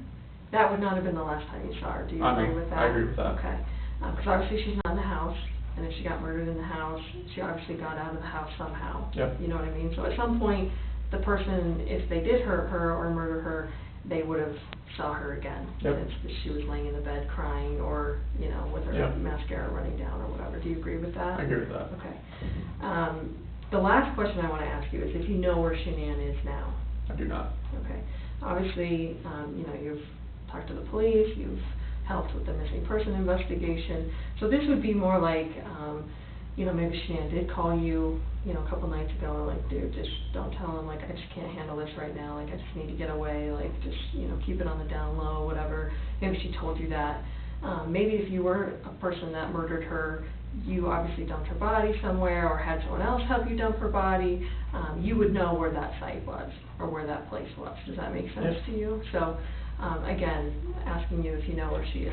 that would not have been the last time you saw her. Do you agree with that? I agree with that. Okay. Because obviously she's not in the house, and if she got murdered in the house, she obviously got out of the house somehow. Yep. You know what I mean? So at some point, the person, if they did hurt her or murder her, they would have saw her again. Yep. Since she was laying in the bed crying, or, you know, with her Yep. mascara running down or whatever. Do you agree with that? I agree with that. Okay. The last question I want to ask you is if you know where Shanann is now. I do not. Okay. Obviously, you know, you've talked to the police, you've helped with the missing person investigation. So this would be more like, you know, maybe Shanann did call you, you know, a couple nights ago, and like, dude, just don't tell him, like, I just can't handle this right now, like, I just need to get away, like, just, you know, keep it on the down low, whatever. Maybe she told you that. Maybe if you weren't a person that murdered her, you obviously dumped her body somewhere or had someone else help you dump her body, you would know where that site was or where that place was. Does that make sense Yes. to you? So, again, asking you if you know where she is.